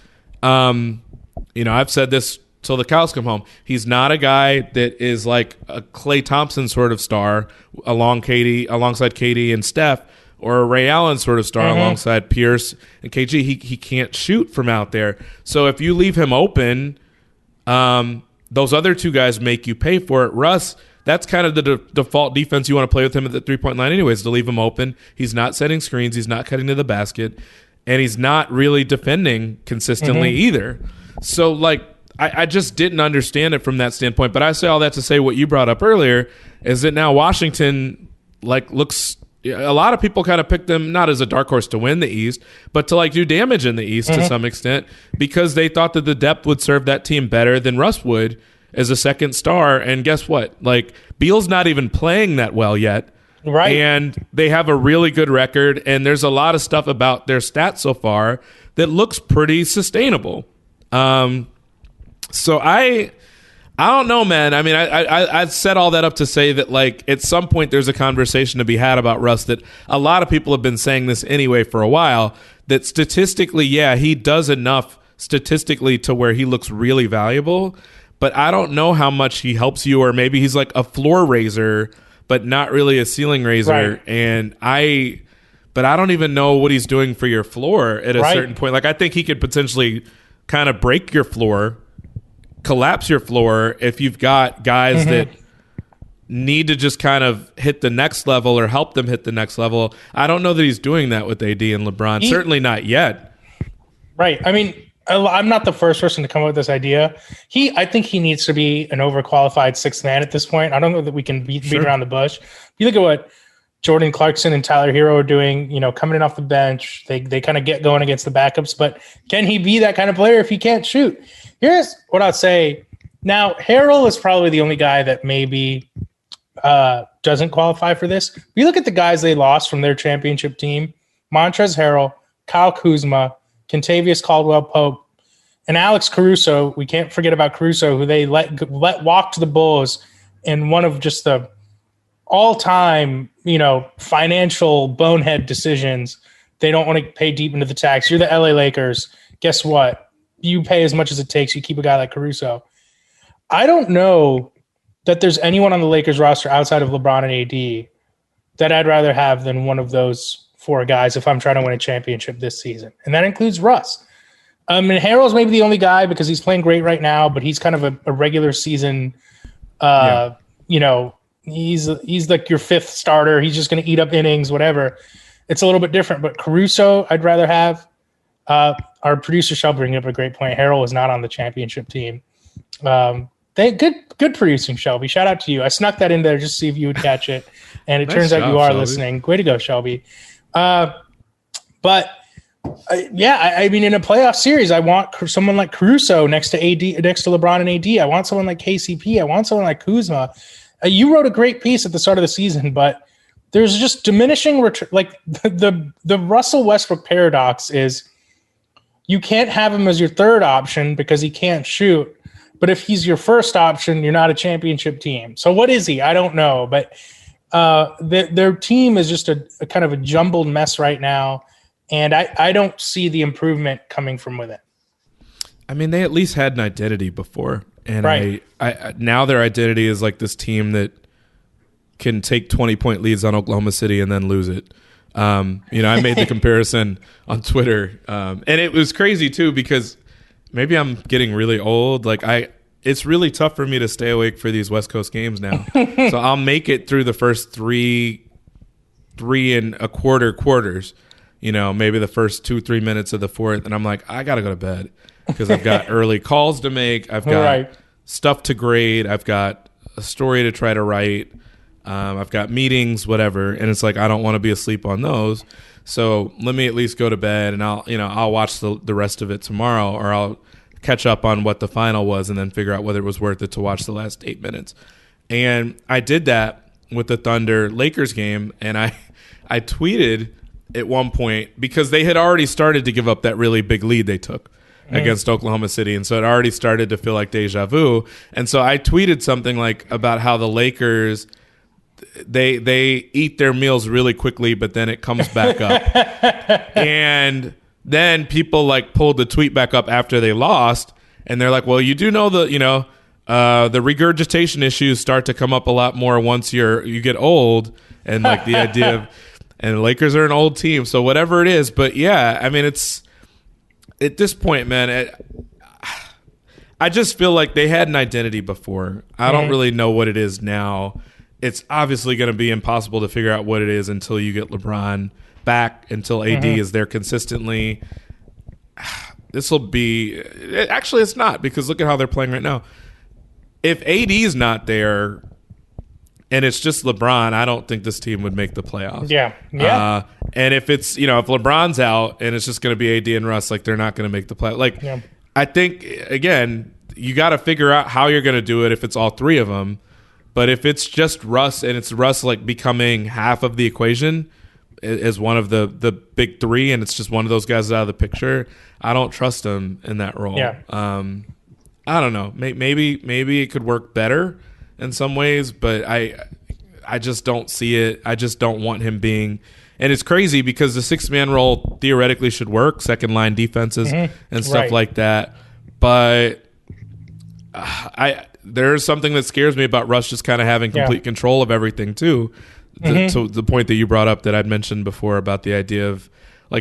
S2: You know, I've said this till the cows come home. He's not a guy that is like a Klay Thompson sort of star alongside KD and Steph, or a Ray Allen sort of star alongside Pierce and KG. He can't shoot from out there. So if you leave him open, those other 2 guys make you pay for it. Russ, that's kind of the default defense you want to play with him at the 3-point line anyways, to leave him open. He's not setting screens. He's not cutting to the basket. And he's not really defending consistently either. So, like, I just didn't understand it from that standpoint. But I say all that to say what you brought up earlier is that now Washington, like, looks – a lot of people kind of picked them not as a dark horse to win the East, but to, like, do damage in the East to some extent because they thought that the depth would serve that team better than Russ would as a second star. And guess what? Like, Beal's not even playing that well yet.
S1: Right.
S2: And they have a really good record, and there's a lot of stuff about their stats so far that looks pretty sustainable. So I don't know, man. I mean, I set all that up to say that, like, at some point there's a conversation to be had about Russ that a lot of people have been saying this anyway for a while, that statistically, yeah, he does enough statistically to where he looks really valuable, but I don't know how much he helps you, or maybe he's like a floor raiser but not really a ceiling raiser. Right. But I don't even know what he's doing for your floor at a certain point. Like, I think he could potentially kind of break your floor, collapse your floor if you've got guys that need to just kind of hit the next level or help them hit the next level. I don't know that he's doing that with AD and LeBron. Certainly not yet.
S1: Right. I mean, I'm not the first person to come up with this idea. I think he needs to be an overqualified sixth man at this point. I don't know that we can beat around the bush. You look at what Jordan Clarkson and Tyler Hero are doing, coming in off the bench. They kind of get going against the backups, but can he be that kind of player if he can't shoot? Here's what I'll say. Now, Harrell is probably the only guy that maybe doesn't qualify for this. We look at the guys they lost from their championship team: Montrezl Harrell, Kyle Kuzma, Kentavious Caldwell-Pope, and Alex Caruso. We can't forget about Caruso, who they let walk to the Bulls in one of just the all-time, financial bonehead decisions. They don't want to pay deep into the tax. You're the LA Lakers. Guess what? You pay as much as it takes. You keep a guy like Caruso. I don't know that there's anyone on the Lakers roster outside of LeBron and AD that I'd rather have than one of those four guys if I'm trying to win a championship this season. And that includes Russ. And Harrell's maybe the only guy because he's playing great right now, but he's kind of a regular season, he's like your fifth starter. He's just going to eat up innings, whatever. It's a little bit different. But Caruso, I'd rather have. Our producer shall bring up a great point. Harrell was not on the championship team. Good producing, Shelby. Shout out to you. I snuck that in there just to see if you would catch it. And it turns out you are Shelby. Listening. Way to go, Shelby. I mean, in a playoff series, I want someone like Caruso next to LeBron and AD. I want someone like KCP. I want someone like Kuzma. You wrote a great piece at the start of the season, but there's just diminishing return. Like the Russell Westbrook paradox is you can't have him as your third option because he can't shoot. But if he's your first option, you're not a championship team. So what is he? I don't know. But their team is just a kind of a jumbled mess right now. And I don't see the improvement coming from within.
S2: I mean, they at least had an identity before. And
S1: right.
S2: I now their identity is like this team that can take 20-point leads on Oklahoma City and then lose it. I made the comparison on Twitter. And it was crazy, too, because maybe I'm getting really old. It's really tough for me to stay awake for these West Coast games now. So I'll make it through the first three and a quarter quarters, maybe the first 2-3 minutes of the fourth. And I'm like, I got to go to bed because I've got early calls to make. I've got stuff to grade. I've got a story to try to write. I've got meetings, whatever. And it's like, I don't want to be asleep on those. So let me at least go to bed and I'll watch the rest of it tomorrow, or I'll catch up on what the final was and then figure out whether it was worth it to watch the last 8 minutes. And I did that with the Thunder Lakers game. And I tweeted at one point because they had already started to give up that really big lead they took against Oklahoma City. And so it already started to feel like deja vu. And so I tweeted something like about how the Lakers, they eat their meals really quickly, but then it comes back up. And then people pulled the tweet back up after they lost, and they're like, well, you do know the regurgitation issues start to come up a lot more once you get old, and the idea of, and the Lakers are an old team, so whatever it is. But yeah, I mean, it's at this point, man, I just feel like they had an identity before. I don't really know what it is now. It's obviously going to be impossible to figure out what it is until you get LeBron back, until AD is there consistently. This will be – actually, it's not, because look at how they're playing right now. If AD's not there and it's just LeBron, I don't think this team would make the playoffs.
S1: Yeah.
S2: And if it's – if LeBron's out and it's just going to be AD and Russ, they're not going to make the playoffs. I think, again, you got to figure out how you're going to do it if it's all three of them. But if it's just Russ and it's Russ becoming half of the equation as one of the big three, and it's just one of those guys out of the picture, I don't trust him in that role.
S1: Yeah.
S2: I don't know. Maybe it could work better in some ways, but I just don't see it. I just don't want him being. And it's crazy because the 6-man role theoretically should work, second line defenses and stuff like that. But there's something that scares me about Russ just kind of having complete control of everything too. To the point that you brought up that I'd mentioned before about the idea of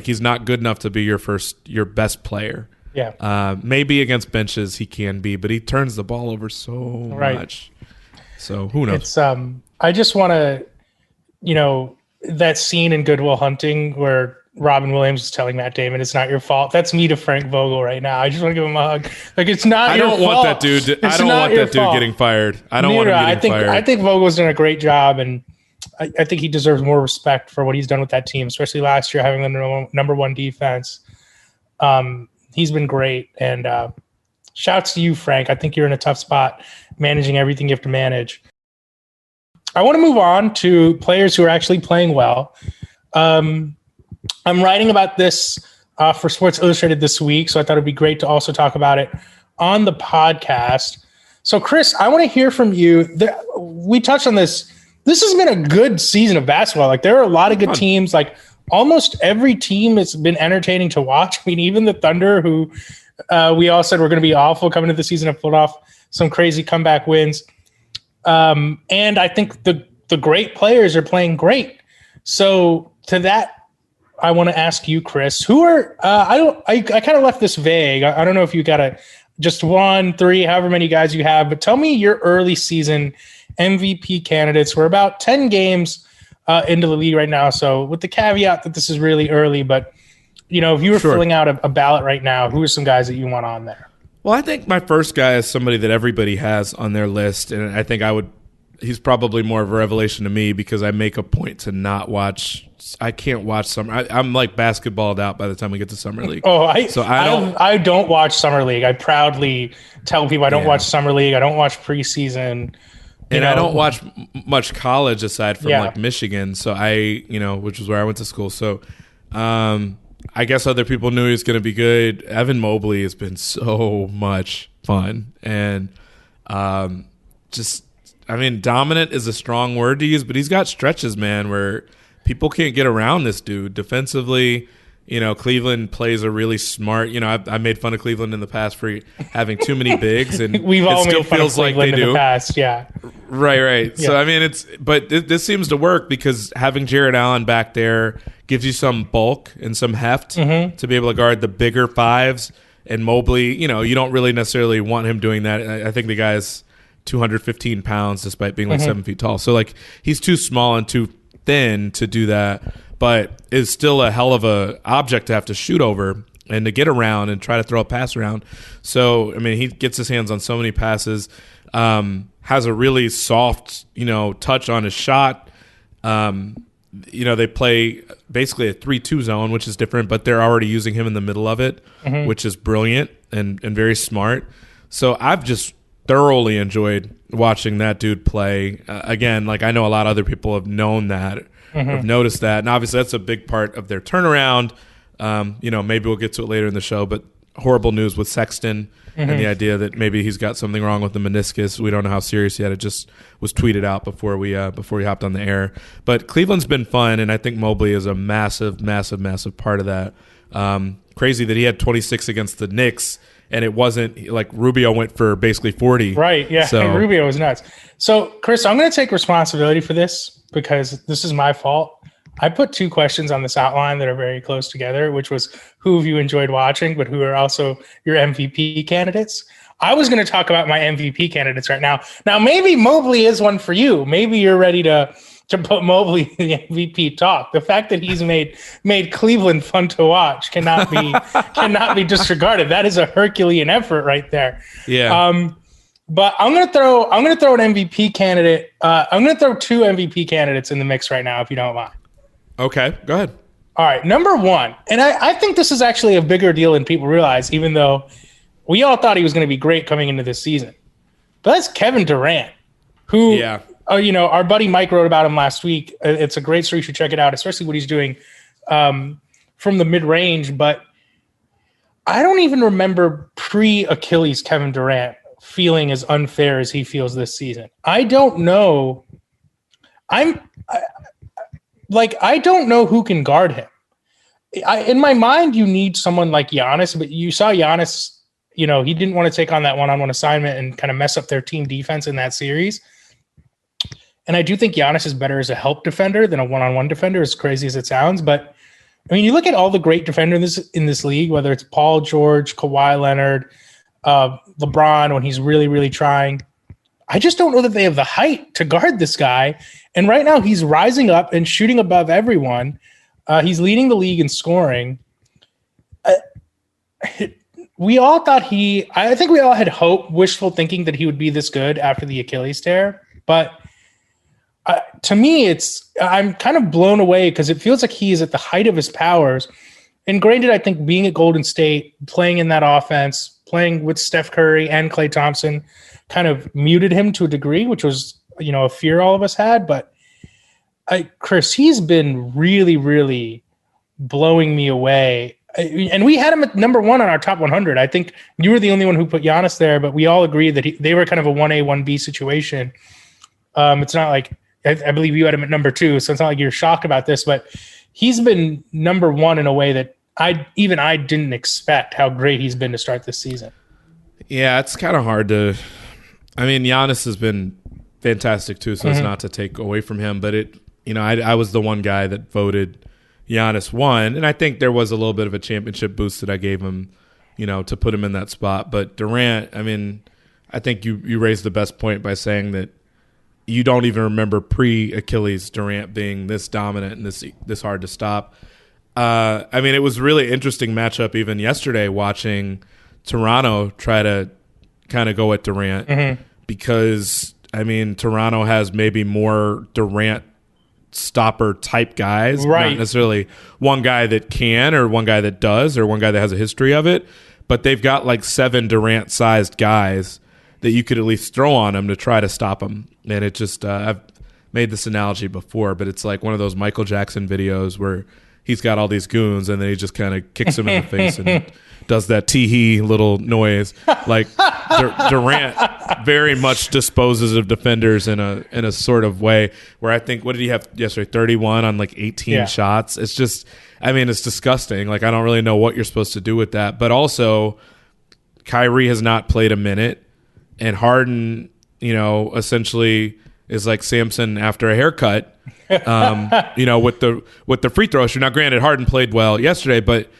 S2: he's not good enough to be your best player.
S1: Yeah.
S2: Maybe against benches he can be, but he turns the ball over so much. So who knows?
S1: It's I just want to, that scene in Good Will Hunting where Robin Williams is telling Matt Damon, "It's not your fault." That's me to Frank Vogel right now. I just want to give him a hug. Like, it's not your fault.
S2: I don't want that dude. I don't want that dude getting fired. I don't want him getting fired.
S1: I think Vogel's done a great job, and I think he deserves more respect for what he's done with that team, especially last year having the number one defense. He's been great, and shouts to you, Frank. I think you're in a tough spot managing everything you have to manage. I want to move on to players who are actually playing well. I'm writing about this for Sports Illustrated this week, so I thought it'd be great to also talk about it on the podcast. So, Chris, I want to hear from you. We touched on this. This has been a good season of basketball. Like, there are a lot of good teams. Like, almost every team has been entertaining to watch. I mean, even the Thunder, who we all said were going to be awful coming into the season, have pulled off some crazy comeback wins. And I think the great players are playing great. So, to that, I want to ask you, Chris, who are I kind of left this vague. I don't know if you got just 1, 3, however many guys you have, but tell me your early season MVP candidates. We're about 10 games into the league right now, so with the caveat that this is really early, but if you were filling out a ballot right now, who are some guys that you want on there?
S2: Well, I think my first guy is somebody that everybody has on their list, and I think he's probably more of a revelation to me because I make a point to not watch. I can't watch summer. I'm like basketballed out by the time we get to summer league.
S1: I don't watch summer league. I proudly tell people I don't watch summer league. I don't watch preseason.
S2: And I don't watch much college aside from like Michigan. So which is where I went to school. So I guess other people knew he was going to be good. Evan Mobley has been so much fun. And dominant is a strong word to use, but he's got stretches, man, where people can't get around this dude. Defensively, Cleveland plays a really smart. I made fun of Cleveland in the past for having too many bigs, and
S1: we've all made fun of Cleveland in the past. Yeah,
S2: right. Yeah. So this seems to work because having Jared Allen back there gives you some bulk and some heft to be able to guard the bigger fives. And Mobley, you don't really necessarily want him doing that. I think the guy's 215 pounds despite being like 7 feet tall. So like he's too small and too thin to do that, but is still a hell of a object to have to shoot over and to get around and try to throw a pass around. So, he gets his hands on so many passes, has a really soft, touch on his shot. They play basically a 3-2 zone, which is different, but they're already using him in the middle of it, which is brilliant and very smart. So I've just thoroughly enjoyed watching that dude play. Again, like I know a lot of other people have known that, have noticed that, and obviously that's a big part of their turnaround. Maybe we'll get to it later in the show, but horrible news with Sexton and the idea that maybe he's got something wrong with the meniscus. We don't know how serious yet. It just was tweeted out before we hopped on the air. But Cleveland's been fun, and I think Mobley is a massive, massive, massive part of that. Crazy that he had 26 against the Knicks. And it wasn't like Rubio went for basically 40.
S1: Right, yeah. So, Rubio was nuts. So, Chris, I'm going to take responsibility for this because this is my fault. I put 2 questions on this outline that are very close together, which was who have you enjoyed watching, but who are also your MVP candidates. I was going to talk about my MVP candidates right now. Now, maybe Mobley is one for you. Maybe you're ready to put Mobley in the MVP talk. The fact that he's made Cleveland fun to watch cannot be disregarded. That is a Herculean effort right there.
S2: Yeah.
S1: But I'm gonna throw an MVP candidate. I'm gonna throw 2 MVP candidates in the mix right now, if you don't mind.
S2: Okay, go ahead.
S1: All right, number 1, and I think this is actually a bigger deal than people realize, even though we all thought he was going to be great coming into this season. But that's Kevin Durant, who. Yeah. Our buddy Mike wrote about him last week. It's a great story. You should check it out, especially what he's doing from the mid-range. But I don't even remember pre-Achilles Kevin Durant feeling as unfair as he feels this season. I don't know. I don't know who can guard him. In my mind, you need someone like Giannis, but you saw Giannis, he didn't want to take on that one-on-one assignment and kind of mess up their team defense in that series. And I do think Giannis is better as a help defender than a one-on-one defender, as crazy as it sounds. But, you look at all the great defenders in this league, whether it's Paul George, Kawhi Leonard, LeBron, when he's really, really trying. I just don't know that they have the height to guard this guy. And right now he's rising up and shooting above everyone. He's leading the league in scoring. We all thought I think we all had hope, wishful thinking that he would be this good after the Achilles tear. But to me, I'm kind of blown away because it feels like he is at the height of his powers. And granted, I think being at Golden State, playing in that offense, playing with Steph Curry and Klay Thompson kind of muted him to a degree, which was, a fear all of us had. But Chris, he's been really, really blowing me away. And we had him at number 1 on our top 100. I think you were the only one who put Giannis there, but we all agreed that they were kind of a 1A, 1B situation. It's not like I believe you had him at number 2, so it's not like you're shocked about this, but he's been number 1 in a way that I didn't expect how great he's been to start this season.
S2: Yeah, it's kind of hard to. I mean, Giannis has been fantastic too, so it's not to take away from him. But I was the one guy that voted Giannis 1, and I think there was a little bit of a championship boost that I gave him, to put him in that spot. But Durant, I mean, I think you raised the best point by saying that you don't even remember pre-Achilles Durant being this dominant and this hard to stop. I mean, it was a really interesting matchup even yesterday watching Toronto try to kind of go at Durant because, I mean, Toronto has maybe more Durant stopper type guys, not necessarily one guy that can or one guy that does or one guy that has a history of it, but they've got like 7 Durant-sized guys that you could at least throw on him to try to stop him. And it just, I've made this analogy before, but it's like one of those Michael Jackson videos where he's got all these goons and then he just kind of kicks him in the face and does that tee-hee little noise. Like Durant very much disposes of defenders in a sort of way where I think, what did he have yesterday? 31 on like 18 shots. It's just, I mean, it's disgusting. Like, I don't really know what you're supposed to do with that. But also, Kyrie has not played a minute, and Harden, essentially is like Samson after a haircut, with the free throw shoot. Now, granted, Harden played well yesterday, but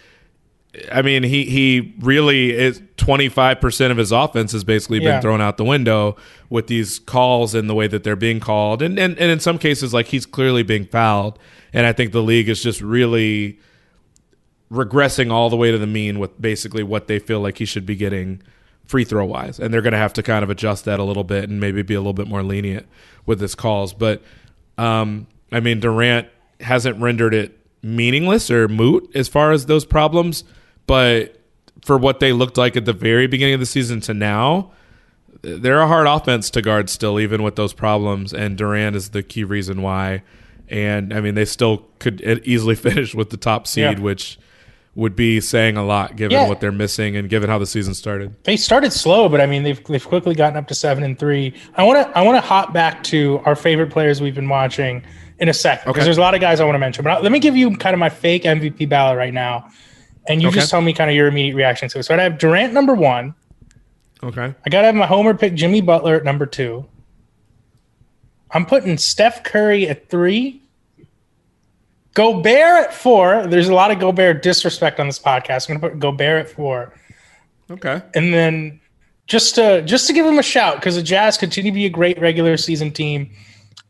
S2: I mean, he really is 25% of his offense has basically been thrown out the window with these calls and the way that they're being called. And in some cases, like, he's clearly being fouled. And I think the league is just really regressing all the way to the mean with basically what they feel like he should be getting free throw wise. And they're going to have to kind of adjust that a little bit and maybe be a little bit more lenient with his calls. But, I mean, Durant hasn't rendered it meaningless or moot as far as those problems. But for what they looked like at the very beginning of the season to now, they're a hard offense to guard still, even with those problems. And Durant is the key reason why. And, I mean, they still could easily finish with the top seed, which would be saying a lot given what they're missing and given how the season started. They
S1: started slow, but, I mean, they've quickly gotten up to 7-3. I want to hop back to our favorite players we've been watching in a second because there's a lot of guys I want to mention. But let me give you kind of my fake MVP ballot right now. And you just tell me kind of your immediate reaction to it. So I have Durant number 1.
S2: Okay.
S1: I got to have my homer pick Jimmy Butler at number 2. I'm putting Steph Curry at 3. Gobert at 4. There's a lot of Gobert disrespect on this podcast. I'm going to put Gobert at 4.
S2: Okay.
S1: And then just to give him a shout, because the Jazz continue to be a great regular season team,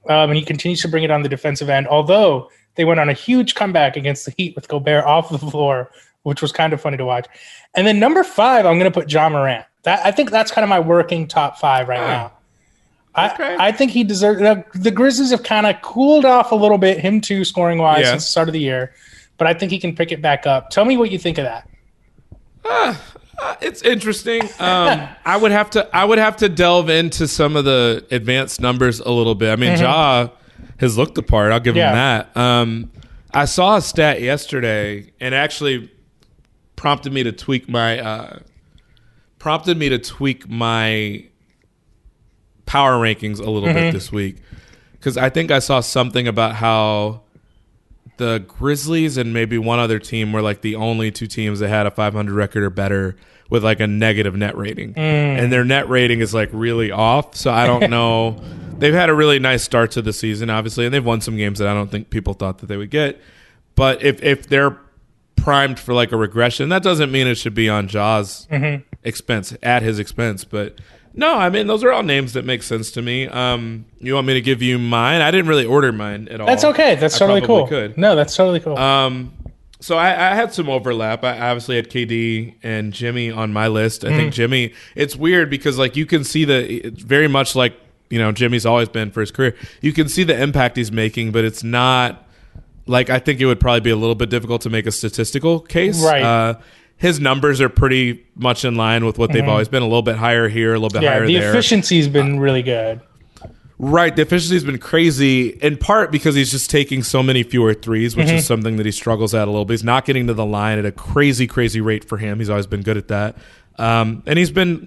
S1: and he continues to bring it on the defensive end, although they went on a huge comeback against the Heat with Gobert off the floor, which was kind of funny to watch. And then number 5, I'm going to put Ja Morant. I think that's kind of my working top 5 right now. I think he deserves – the Grizzlies have kind of cooled off a little bit, him too, scoring-wise, since the start of the year. But I think he can pick it back up. Tell me what you think of that.
S2: It's interesting. I would have to delve into some of the advanced numbers a little bit. I mean, Ja has looked the part. I'll give him that. I saw a stat yesterday and actually prompted me to tweak my power rankings a little bit this week, because I think I saw something about how the Grizzlies and maybe one other team were like the only 2 teams that had a 500 record or better with like a negative net rating, and their net rating is like really off. So I don't know. They've had a really nice start to the season, obviously, and they've won some games that I don't think people thought that they would get. But if they're primed for like a regression, that doesn't mean it should be on Ja's expense, at his expense. But No, I mean, those are all names that make sense to me. You want me to give you mine? I didn't really order mine at all.
S1: That's okay. That's totally cool.
S2: Could.
S1: No, that's totally cool.
S2: So I had some overlap. I obviously had KD and Jimmy on my list. I think Jimmy, it's weird because like you can see it's very much like, Jimmy's always been for his career. You can see the impact he's making, but it's not like, I think it would probably be a little bit difficult to make a statistical case.
S1: Right.
S2: His numbers are pretty much in line with what they've always been, a little bit higher here, a little bit higher there.
S1: The efficiency's been really good.
S2: Right. The efficiency's been crazy, in part because he's just taking so many fewer threes, which is something that he struggles at a little bit. He's not getting to the line at a crazy, crazy rate for him. He's always been good at that. And he's been,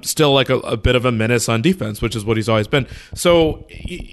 S2: still like a bit of a menace on defense, which is what he's always been. So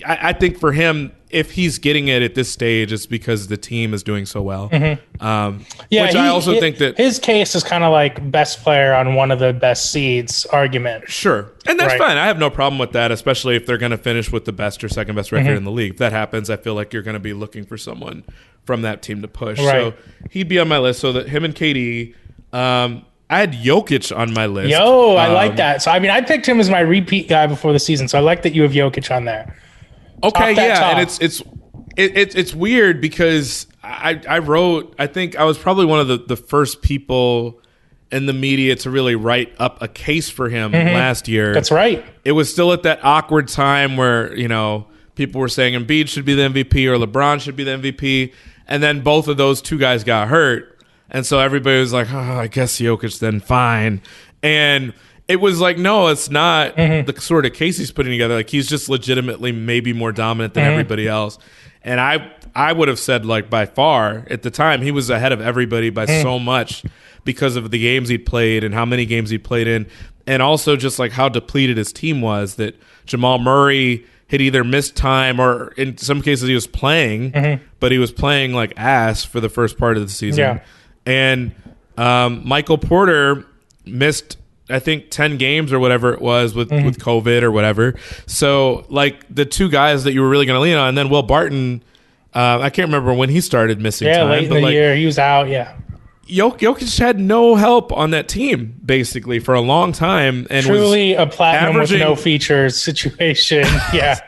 S2: I think for him, if he's getting it at this stage, it's because the team is doing so well. Which I also think that
S1: his case is kind of like best player on one of the best seeds argument.
S2: Sure. And that's fine. I have no problem with that, especially if they're going to finish with the best or second best record in the league. If that happens, I feel like you're going to be looking for someone from that team to push.
S1: Right.
S2: So he'd be on my list. So that him and KD, I had Jokic on my list.
S1: I like that. So, I mean, I picked him as my repeat guy before the season. So I like that you have Jokic on there.
S2: Okay, yeah. And it's weird because I think I was probably one of the first people in the media to really write up a case for him last year.
S1: That's right.
S2: It was still at that awkward time where, people were saying Embiid should be the MVP or LeBron should be the MVP. And then both of those two guys got hurt. And so everybody was like, I guess Jokic then, fine. And it was like, no, it's not the sort of case he's putting together. Like, he's just legitimately maybe more dominant than everybody else. And I would have said, like, by far, at the time, he was ahead of everybody by so much because of the games he'd played and how many games he'd played in. And also just, like, how depleted his team was, that Jamal Murray had either missed time or in some cases he was playing, but he was playing like ass for the first part of the season.
S1: Yeah.
S2: And Michael Porter missed, I think, 10 games or whatever it was with COVID or whatever. So, like, the two guys that you were really going to lean on, and then Will Barton, I can't remember when he started missing time.
S1: Yeah, late in the year. He was out,
S2: Jokic had no help on that team, basically, for a long time. And
S1: truly a platinum with no features situation. Yeah.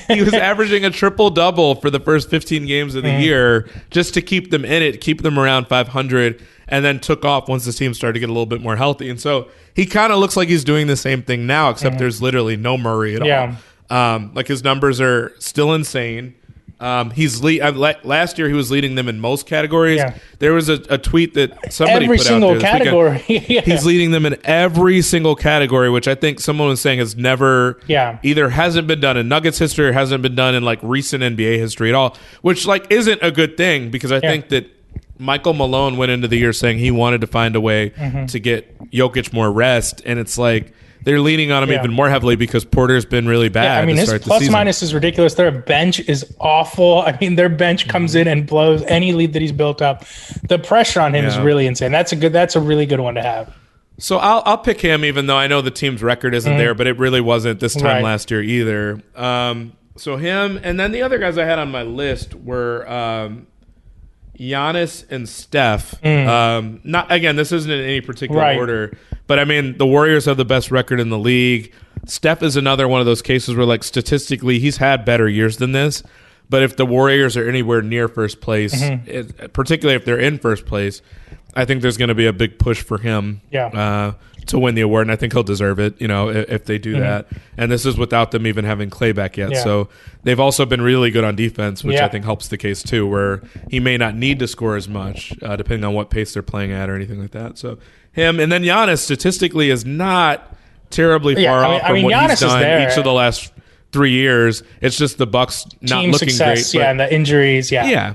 S2: He was averaging a triple-double for the first 15 games of the year just to keep them in it, keep them around 500, and then took off once the team started to get a little bit more healthy. And so he kind of looks like he's doing the same thing now, except there's literally no Murray at all. Like, his numbers are still insane. Last year he was leading them in most categories. Yeah. There was a tweet that somebody
S1: every
S2: put
S1: single
S2: out there
S1: category.
S2: He's leading them in every single category, which I think someone was saying has never either hasn't been done in Nuggets history or hasn't been done in like recent NBA history at all, which like isn't a good thing because I think that Michael Malone went into the year saying he wanted to find a way to get Jokic more rest, and it's like they're leaning on him even more heavily because Porter's been really bad.
S1: I mean, his plus minus is ridiculous. Their bench is awful. I mean, their bench comes in and blows any lead that he's built up. The pressure on him is really insane. That's a really good one to have.
S2: So I'll pick him, even though I know the team's record isn't there, but it really wasn't this time last year either. So him, and then the other guys I had on my list were Giannis and Steph. Not again, this isn't in any particular order, but I mean the Warriors have the best record in the league. Steph is another one of those cases where, like, statistically, he's had better years than this. But if the Warriors are anywhere near first place, particularly if they're in first place, I think there's going to be a big push for him to win the award, and I think he'll deserve it, if they do that. And this is without them even having Clay back yet. So they've also been really good on defense, which I think helps the case too, where he may not need to score as much, depending on what pace they're playing at or anything like that. So him, and then Giannis statistically is not terribly far off from what
S1: Giannis
S2: he's done each of the last 3 years. It's just the Bucks not
S1: team
S2: looking
S1: success,
S2: great.
S1: And the injuries,
S2: Yeah,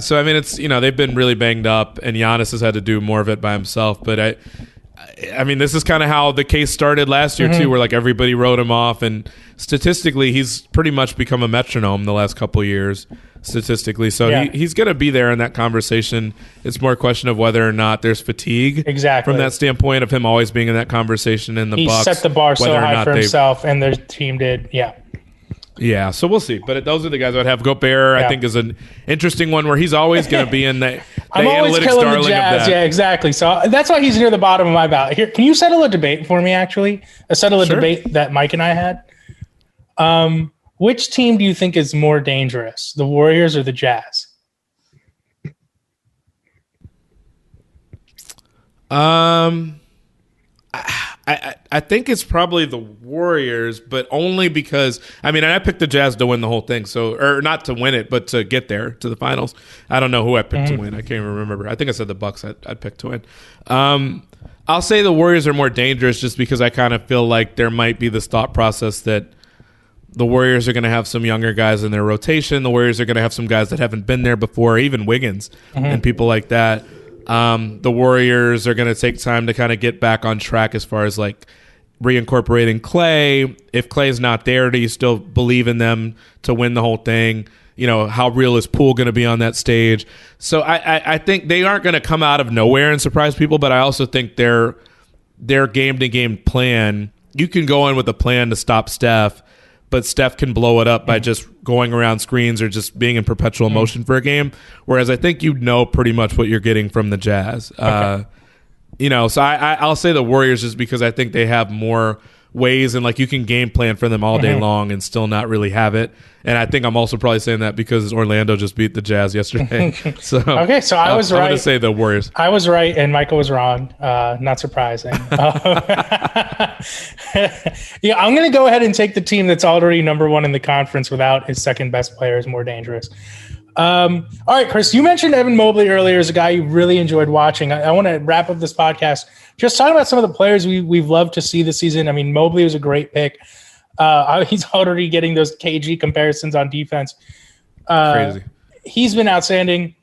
S2: so I mean, it's they've been really banged up, and Giannis has had to do more of it by himself. But I mean, this is kind of how the case started last year too, where like everybody wrote him off, and statistically, he's pretty much become a metronome the last couple of years statistically. So he's going to be there in that conversation. It's more a question of whether or not there's fatigue from that standpoint of him always being in that conversation. In the Bucks,
S1: set the bar so high for himself, and their team did,
S2: Yeah, so we'll see. But those are the guys I would have. Gobert, I think, is an interesting one where he's always going to be in the
S1: I'm always
S2: analytics
S1: killing
S2: darling
S1: the Jazz.
S2: of that.
S1: Yeah, exactly. So that's why he's near the bottom of my ballot. Here, can you settle a debate for me, actually? Settle a debate that Mike and I had. Which team do you think is more dangerous, the Warriors or the Jazz?
S2: I think it's probably the Warriors, but only because I picked the Jazz to win the whole thing, or not to win it, but to get there to the finals. I don't know who I picked to win. I can't even remember. I think I said the Bucks. I'd picked to win. I'll say the Warriors are more dangerous just because I kind of feel like there might be this thought process that the Warriors are going to have some younger guys in their rotation. The Warriors are going to have some guys that haven't been there before, even Wiggins and people like that. The Warriors are going to take time to kind of get back on track as far as like reincorporating Clay. If Clay's not there, do you still believe in them to win the whole thing? You know, how real is Poole going to be on that stage? So I think they aren't going to come out of nowhere and surprise people, but I also think their game-to-game plan, you can go in with a plan to stop Steph, but Steph can blow it up by just going around screens or just being in perpetual motion for a game. Whereas I think pretty much what you're getting from the Jazz. Okay. So I'll say the Warriors just because I think they have more ways and like you can game plan for them all day long and still not really have it. And I think I'm also probably saying that because Orlando just beat the Jazz yesterday. So
S1: okay, so I was right.
S2: I'm going to say the Warriors.
S1: I was right and Michael was wrong. Not surprising. Yeah, I'm going to go ahead and take the team that's already number one in the conference without his second best player is more dangerous. All right, Chris, you mentioned Evan Mobley earlier as a guy you really enjoyed watching. I want to wrap up this podcast just talking about some of the players we've loved to see this season. I mean, Mobley was a great pick. He's already getting those KG comparisons on defense.
S2: Crazy.
S1: He's been outstanding.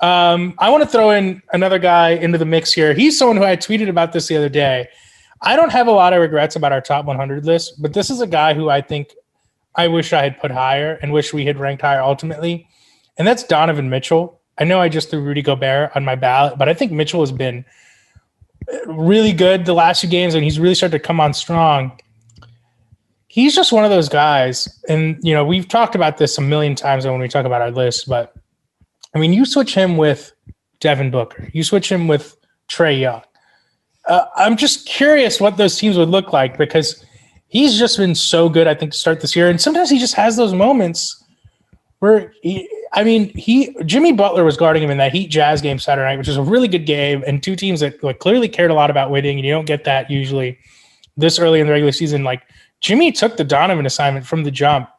S1: I want to throw in another guy into the mix here. He's someone who I tweeted about this the other day. I don't have a lot of regrets about our top 100 list, but this is a guy who I think I wish I had put higher and wish we had ranked higher ultimately. And that's Donovan Mitchell. I know I just threw Rudy Gobert on my ballot, but I think Mitchell has been really good the last few games, and he's really started to come on strong. He's just one of those guys, and we've talked about this a million times when we talk about our list, but I mean, you switch him with Devin Booker, you switch him with Trae Young. I'm just curious what those teams would look like because he's just been so good, I think, to start this year, and sometimes he just has those moments where Jimmy Butler was guarding him in that Heat Jazz game Saturday night, which was a really good game, and two teams that clearly cared a lot about winning, and you don't get that usually this early in the regular season. Like Jimmy took the Donovan assignment from the jump,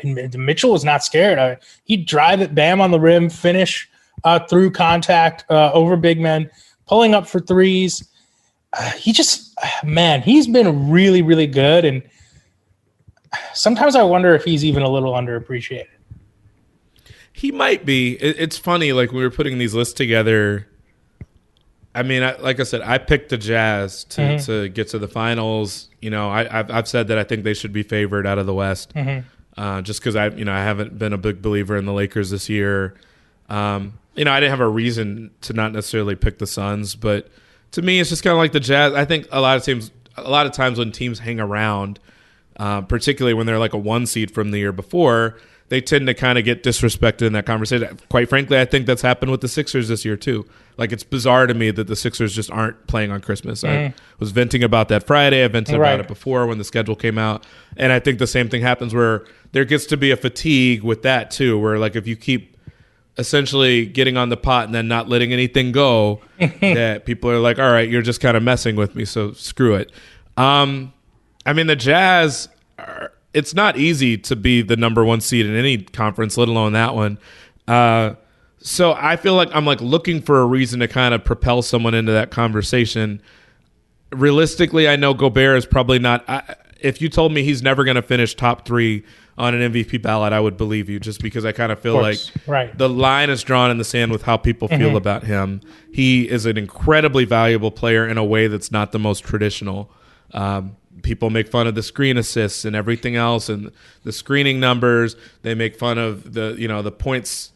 S1: and Mitchell was not scared. He'd drive it, bam on the rim, finish through contact over big men, pulling up for threes. He's been really, really good, and sometimes I wonder if he's even a little underappreciated.
S2: He might be. It's funny, like we were putting these lists together. I mean, like I said, I picked the Jazz to get to the finals. I've said that I think they should be favored out of the West, just because I haven't been a big believer in the Lakers this year. I didn't have a reason to not necessarily pick the Suns, but to me, it's just kind of like the Jazz. I think a lot of times when teams hang around, particularly when they're like a 1 seed from the year before, they tend to kind of get disrespected in that conversation. Quite frankly, I think that's happened with the Sixers this year too. Like, it's bizarre to me that the Sixers just aren't playing on Christmas. I was venting about that Friday. I vented about it before when the schedule came out. And I think the same thing happens where there gets to be a fatigue with that too, where like if you keep essentially getting on the pot and then not letting anything go, that people are like, all right, you're just kind of messing with me, so screw it. The Jazz it's not easy to be the number 1 seed in any conference, let alone that one. So I feel like I'm like looking for a reason to kind of propel someone into that conversation. Realistically, I know Gobert is probably not. If you told me he's never going to finish top 3 on an MVP ballot, I would believe you, just because I kind of feel like the line is drawn in the sand with how people feel about him. He is an incredibly valuable player in a way that's not the most traditional. People make fun of the screen assists and everything else and the screening numbers. They make fun of the points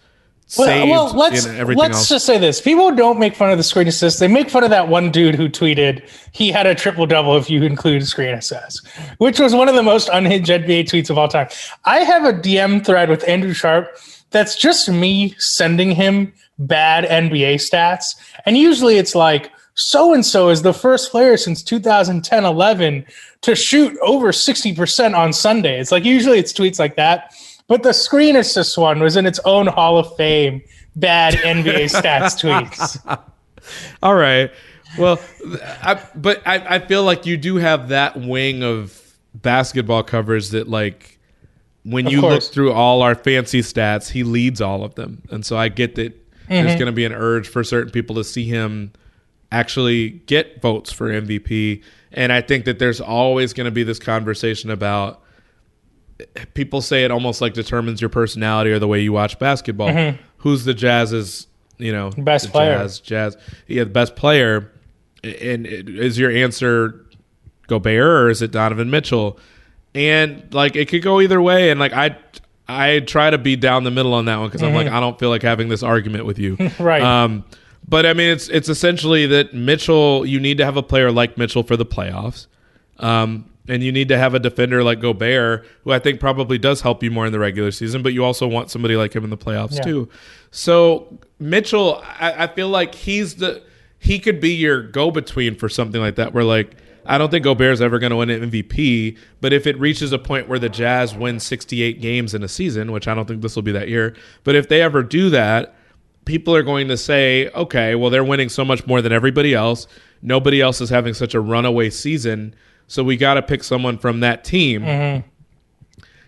S2: saved
S1: let's
S2: in everything else.
S1: Just say this. People don't make fun of the screen assists. They make fun of that one dude who tweeted he had a triple-double if you include screen assists, which was one of the most unhinged NBA tweets of all time. I have a DM thread with Andrew Sharp that's just me sending him bad NBA stats. And usually it's like, so-and-so is the first player since 2010-11 to shoot over 60% on Sunday. It's like, usually it's tweets like that. But the screen assist one was in its own Hall of Fame bad NBA stats tweets.
S2: All right. Well, I feel like you do have that wing of basketball coverage that, like, when you look through all our fancy stats, he leads all of them. And so I get that there's going to be an urge for certain people to see him actually get votes for MVP. And I think that there's always going to be this conversation about, people say it almost like determines your personality or the way you watch basketball. Who's the Jazz's,
S1: best player?
S2: The best player. And is your answer Gobert or is it Donovan Mitchell? And like, it could go either way. And like, I try to be down the middle on that one because I'm like, I don't feel like having this argument with you.
S1: Right.
S2: But I mean, it's essentially that Mitchell, you need to have a player like Mitchell for the playoffs. And you need to have a defender like Gobert, who I think probably does help you more in the regular season, but you also want somebody like him in the playoffs too. So Mitchell, I feel like he could be your go-between for something like that, where like, I don't think Gobert's ever going to win an MVP, but if it reaches a point where the Jazz win 68 games in a season, which I don't think this will be that year, but if they ever do that, people are going to say, okay, well, they're winning so much more than everybody else. Nobody else is having such a runaway season. So we got to pick someone from that team.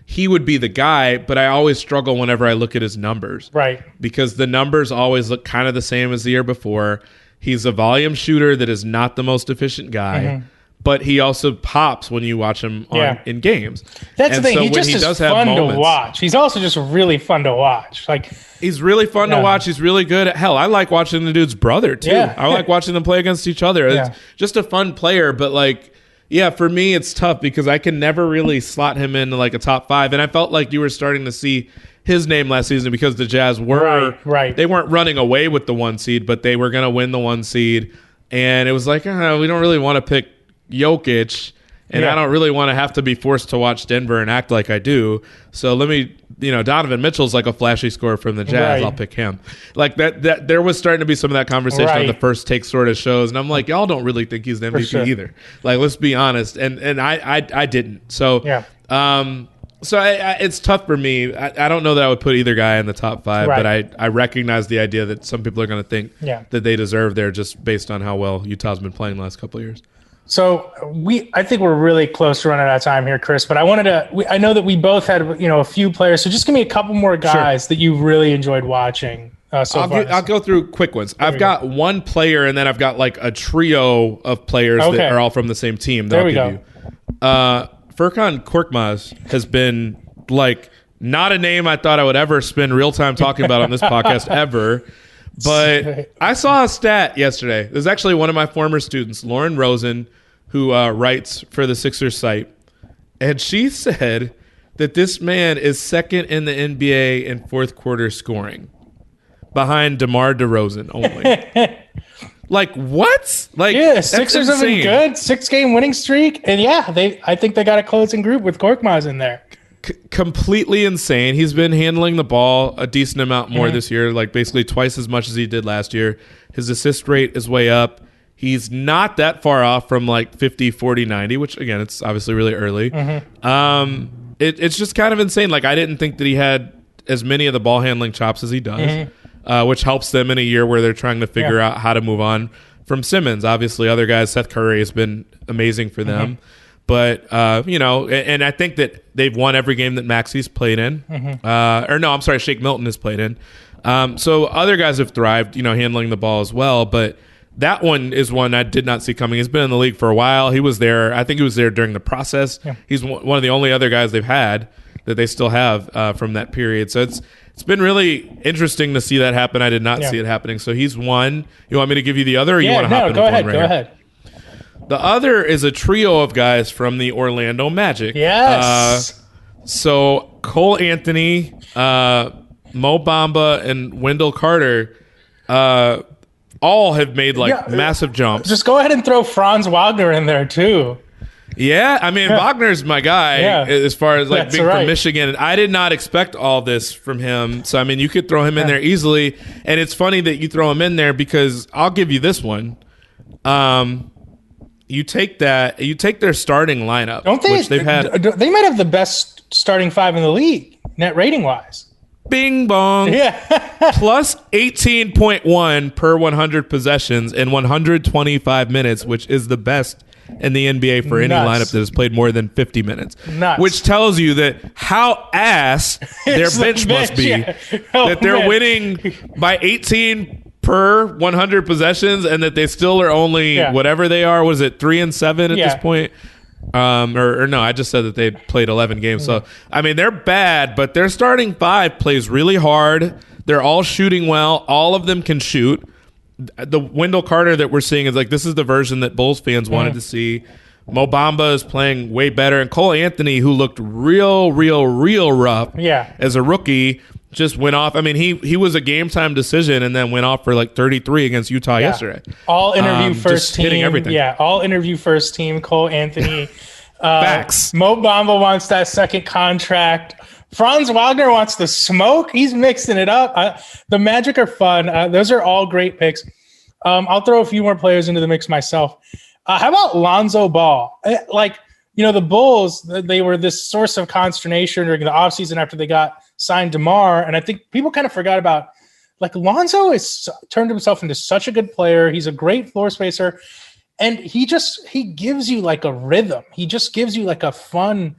S2: He would be the guy, but I always struggle whenever I look at his numbers.
S1: Right.
S2: Because the numbers always look kind of the same as the year before. He's a volume shooter that is not the most efficient guy, but he also pops when you watch him in games.
S1: That's the thing. So he just is fun to watch. He's also just really fun to watch. Like,
S2: he's really fun to watch. He's really good. Hell, I like watching the dude's brother, too. I like watching them play against each other. It's just a fun player, but like, yeah, for me, it's tough because I can never really slot him into like a top 5. And I felt like you were starting to see his name last season because the Jazz were, they weren't running away with the 1 seed, but they were going to win the 1 seed. And it was like, we don't really want to pick Jokic. And I don't really want to have to be forced to watch Denver and act like I do. So let me, Donovan Mitchell's like a flashy scorer from the Jazz. I'll pick him. Like that there was starting to be some of that conversation on the First Take sort of shows. And I'm like, y'all don't really think he's the MVP either. Like, let's be honest. And I didn't. So, it's tough for me. I don't know that I would put either guy in the top 5, but I recognize the idea that some people are going to think that they deserve there just based on how well Utah's been playing the last couple of years.
S1: So I think we're really close to running out of time here, Chris. But I know that we both had a few players. So just give me a couple more guys that you really enjoyed watching. I'll go through quick ones. I've got one player, and then I've got like a trio of players that are all from the same team. There we go. Furkan Korkmaz has been like not a name I thought I would ever spend real time talking about on this podcast ever. But I saw a stat yesterday. There's actually one of my former students, Lauren Rosen, who writes for the Sixers site. And she said that this man is second in the NBA in fourth quarter scoring, behind DeMar DeRozan only. Like, what? Like, Sixers have been good. 6-game winning streak. And I think they got a closing group with Korkmaz in there.
S2: Completely insane. He's been handling the ball a decent amount more this year, like basically twice as much as he did last year. His assist rate is way up. He's not that far off from like 50, 40, 90, which again, it's obviously really early. It's just kind of insane. Like, I didn't think that he had as many of the ball handling chops as he does, which helps them in a year where they're trying to figure out how to move on from Simmons. Obviously, other guys, Seth Curry has been amazing for them. But, and I think that they've won every game that Maxi's played in. Shake Milton has played in. So other guys have thrived, handling the ball as well. But that one is one I did not see coming. He's been in the league for a while. He was there. I think he was there during the process. He's one of the only other guys they've had that they still have from that period. So it's been really interesting to see that happen. I did not see it happening. So he's one. You want me to give you the other, or you want to hop in?
S1: Go ahead.
S2: The other is a trio of guys from the Orlando Magic.
S1: Yes.
S2: So Cole Anthony, Mo Bamba, and Wendell Carter all have made massive jumps.
S1: Just go ahead and throw Franz Wagner in there too.
S2: Yeah, I mean, Wagner's my guy as far as being from Michigan. I did not expect all this from him. So, I mean, you could throw him in there easily. And it's funny that you throw him in there because I'll give you this one. You take their starting lineup,
S1: don't they?
S2: Which they've had.
S1: They might have the best starting five in the league, net rating wise.
S2: Bing bong.
S1: Yeah.
S2: Plus 18.1 per 100 possessions in 125 minutes, which is the best in the NBA for any lineup that has played more than 50 minutes. Which tells you that how ass their bench must be. Yeah. That they're winning by 18 per 100 possessions and that they still are only whatever they are. Was it 3-7 at this point? Or no, I just said that they played 11 games. So, I mean, they're bad, but their starting five plays really hard. They're all shooting well. All of them can shoot. The Wendell Carter that we're seeing is this is the version that Bulls fans wanted to see. Mo Bamba is playing way better. And Cole Anthony, who looked real rough as a rookie, just went off. I mean, he was a game time decision and then went off for 33 against Utah yesterday.
S1: All interview first team.
S2: Hitting everything.
S1: Yeah, all interview first team. Cole Anthony.
S2: Facts.
S1: Mo Bamba wants that second contract. Franz Wagner wants the smoke. He's mixing it up. The Magic are fun. Those are all great picks. I'll throw a few more players into the mix myself. How about Lonzo Ball? The Bulls, they were this source of consternation during the offseason after they got signed DeMar. And I think people kind of forgot about, Lonzo has turned himself into such a good player. He's a great floor spacer. And he gives you a rhythm. He just gives you a fun.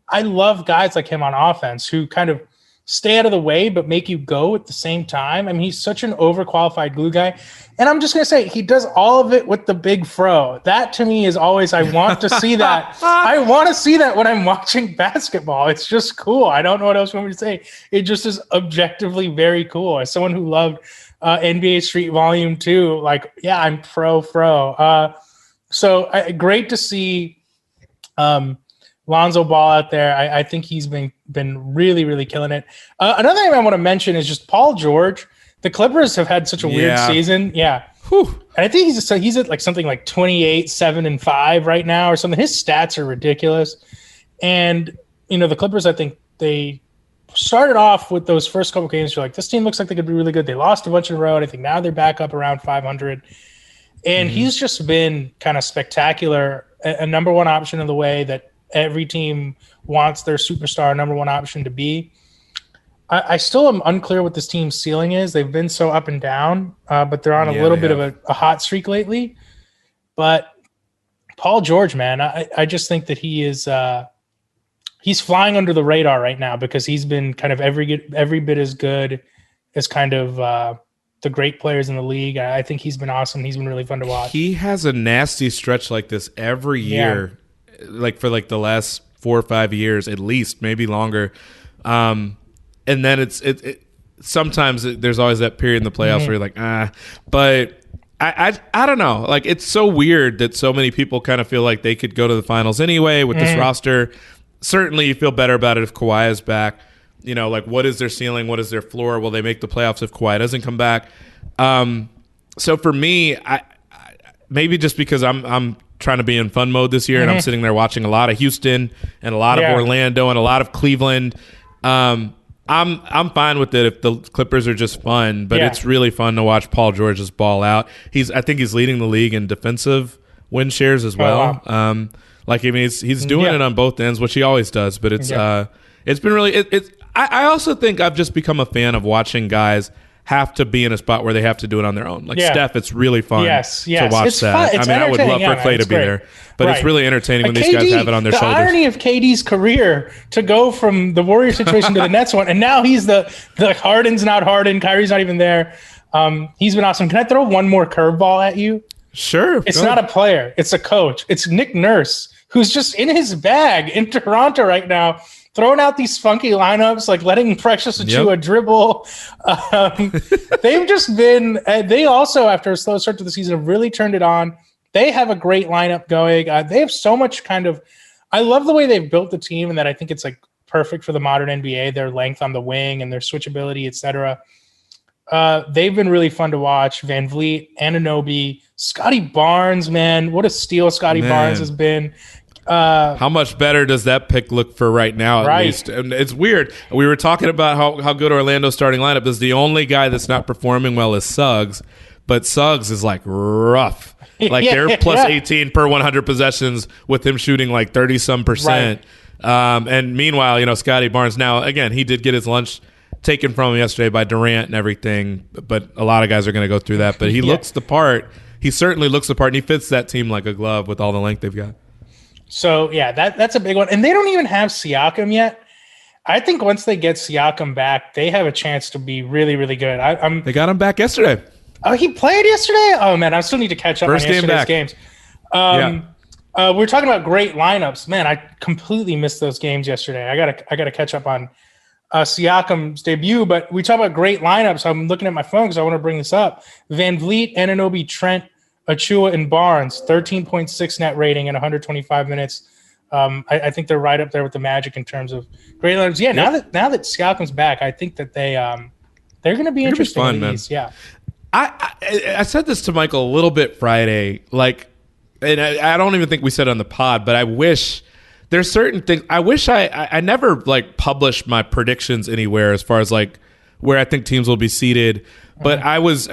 S1: I love guys like him on offense who kind of stay out of the way but make you go at the same time. I mean, he's such an overqualified glue guy. And I'm just going to say he does all of it with the big fro. That to me is always, I want to see that. I want to see that when I'm watching basketball. It's just cool. I don't know what else you want me to say. It just is objectively very cool. As someone who loved NBA Street Volume 2, I'm pro. So great to see Lonzo Ball out there. I think he's been really, really killing it. Another thing I want to mention is just Paul George. The Clippers have had such a weird season. Yeah. Whew. And I think he's at something like 28, 7 and 5 right now or something. His stats are ridiculous. And, the Clippers, I think they started off with those first couple games. You're this team looks like they could be really good. They lost a bunch in a row. And I think now they're back up around 500. And he's just been kind of spectacular, a number one option in the way that every team wants their superstar number one option to be. I still am unclear what this team's ceiling is. They've been so up and down, but they're on a little bit of a hot streak lately. But Paul George, man, I just think that he is he's flying under the radar right now because he's been kind of every bit as good as kind of the great players in the league. I think he's been awesome. He's been really fun to watch.
S2: He has a nasty stretch like this every year. For the last 4 or 5 years at least, maybe longer. And then it's sometimes there's always that period in the playoffs where you're but I don't know. It's so weird that so many people kind of feel like they could go to the finals anyway with this roster. Certainly you feel better about it if Kawhi is back. What is their ceiling? What is their floor? Will they make the playoffs if Kawhi doesn't come back? So for me, I maybe just because I'm trying to be in fun mode this year and I'm sitting there watching a lot of Houston and a lot of Orlando and a lot of Cleveland. I'm fine with it if the Clippers are just fun, but it's really fun to watch Paul George's ball out. I think he's leading the league in defensive win shares as well. Wow. He's doing it on both ends, which he always does, but it's been really I also think I've just become a fan of watching guys have to be in a spot where they have to do it on their own. Steph, it's really fun to watch
S1: it's
S2: that.
S1: Fun. It's
S2: I would love for Clay to be there, but it's really entertaining when these guys have it on their shoulders. The irony
S1: of KD's career to go from the Warriors situation to the Nets one, and now he's the Harden's not Harden, Kyrie's not even there. He's been awesome. Can I throw one more curveball at you?
S2: Sure.
S1: It's not a player. It's a coach. It's Nick Nurse, who's just in his bag in Toronto right now, throwing out these funky lineups, letting Precious Achiuwa dribble. They've just been they also, after a slow start to the season, have really turned it on. They have a great lineup going. They have so much I love the way they've built the team and that I think it's perfect for the modern NBA, their length on the wing and their switchability, etc. They've been really fun to watch. Van Vliet, Anunoby, Scotty Barnes, man. What a steal Scotty Barnes has been.
S2: How much better does that pick look for right now, at least? And it's weird. We were talking about how good Orlando's starting lineup is. The only guy that's not performing well is Suggs, but Suggs is like rough. Like they're plus 18 per 100 possessions with him shooting like 30-some%. And meanwhile, Scotty Barnes, now, again, he did get his lunch taken from him yesterday by Durant and everything, but a lot of guys are going to go through that. But he looks the part. He certainly looks the part, and he fits that team like a glove with all the length they've got.
S1: So, yeah, that's a big one. And they don't even have Siakam yet. I think once they get Siakam back, they have a chance to be really, really good.
S2: They got him back yesterday.
S1: Oh, he played yesterday? Oh, man, I still need to catch up on yesterday's games. We're talking about great lineups. Man, I completely missed those games yesterday. I gotta catch up on Siakam's debut. But we talk about great lineups. I'm looking at my phone because I want to bring this up. Van Vliet, Anunoby, Trent, Achua, and Barnes, 13.6 net rating in 125 minutes. I think they're right up there with the Magic in terms of great lineups. Yeah, now that Siakam's back, I think that they're going to be interesting.
S2: Be fun, man. Yeah. I said this to Michael a little bit Friday, and I don't even think we said it on the pod, but I wish there's certain things. I wish I never published my predictions anywhere as far as where I think teams will be seated. But I was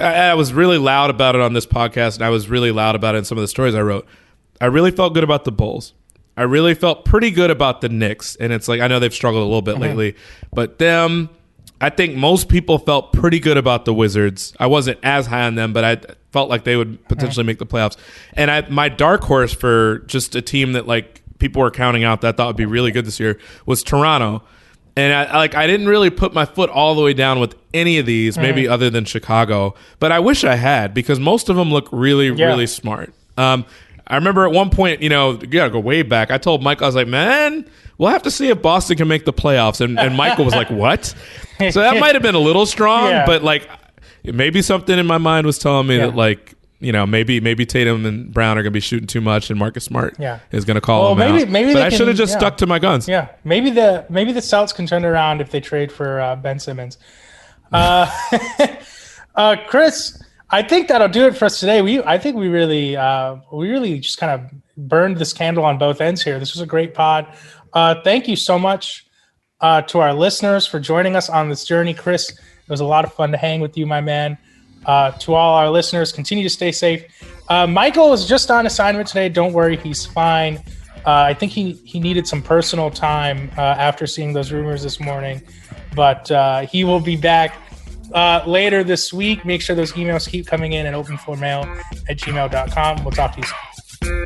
S2: really loud about it on this podcast, and I was really loud about it in some of the stories I wrote. I really felt good about the Bulls. I really felt pretty good about the Knicks, and it's I know they've struggled a little bit lately, but them. I think most people felt pretty good about the Wizards. I wasn't as high on them, but I felt like they would potentially make the playoffs. And my dark horse for just a team that people were counting out that I thought would be really good this year was Toronto. And I didn't really put my foot all the way down with any of these, maybe other than Chicago. But I wish I had, because most of them look really, really smart. I remember at one point, you got to go way back. I told Mike, I was like, man, we'll have to see if Boston can make the playoffs. And Michael was like, what? So that might have been a little strong, but maybe something in my mind was telling me that maybe Tatum and Brown are going to be shooting too much, and Marcus Smart is going to call them out. But I should have just stuck to my guns.
S1: Yeah, maybe the Celtics can turn around if they trade for Ben Simmons. Chris, I think that'll do it for us today. I think we really just kind of burned this candle on both ends here. This was a great pod. Thank you so much to our listeners for joining us on this journey. Chris, it was a lot of fun to hang with you, my man. To all our listeners, continue to stay safe. Michael was just on assignment today. Don't worry, he's fine. I think he needed some personal time after seeing those rumors this morning. But he will be back later this week. Make sure those emails keep coming in at openformail@gmail.com. We'll talk to you soon.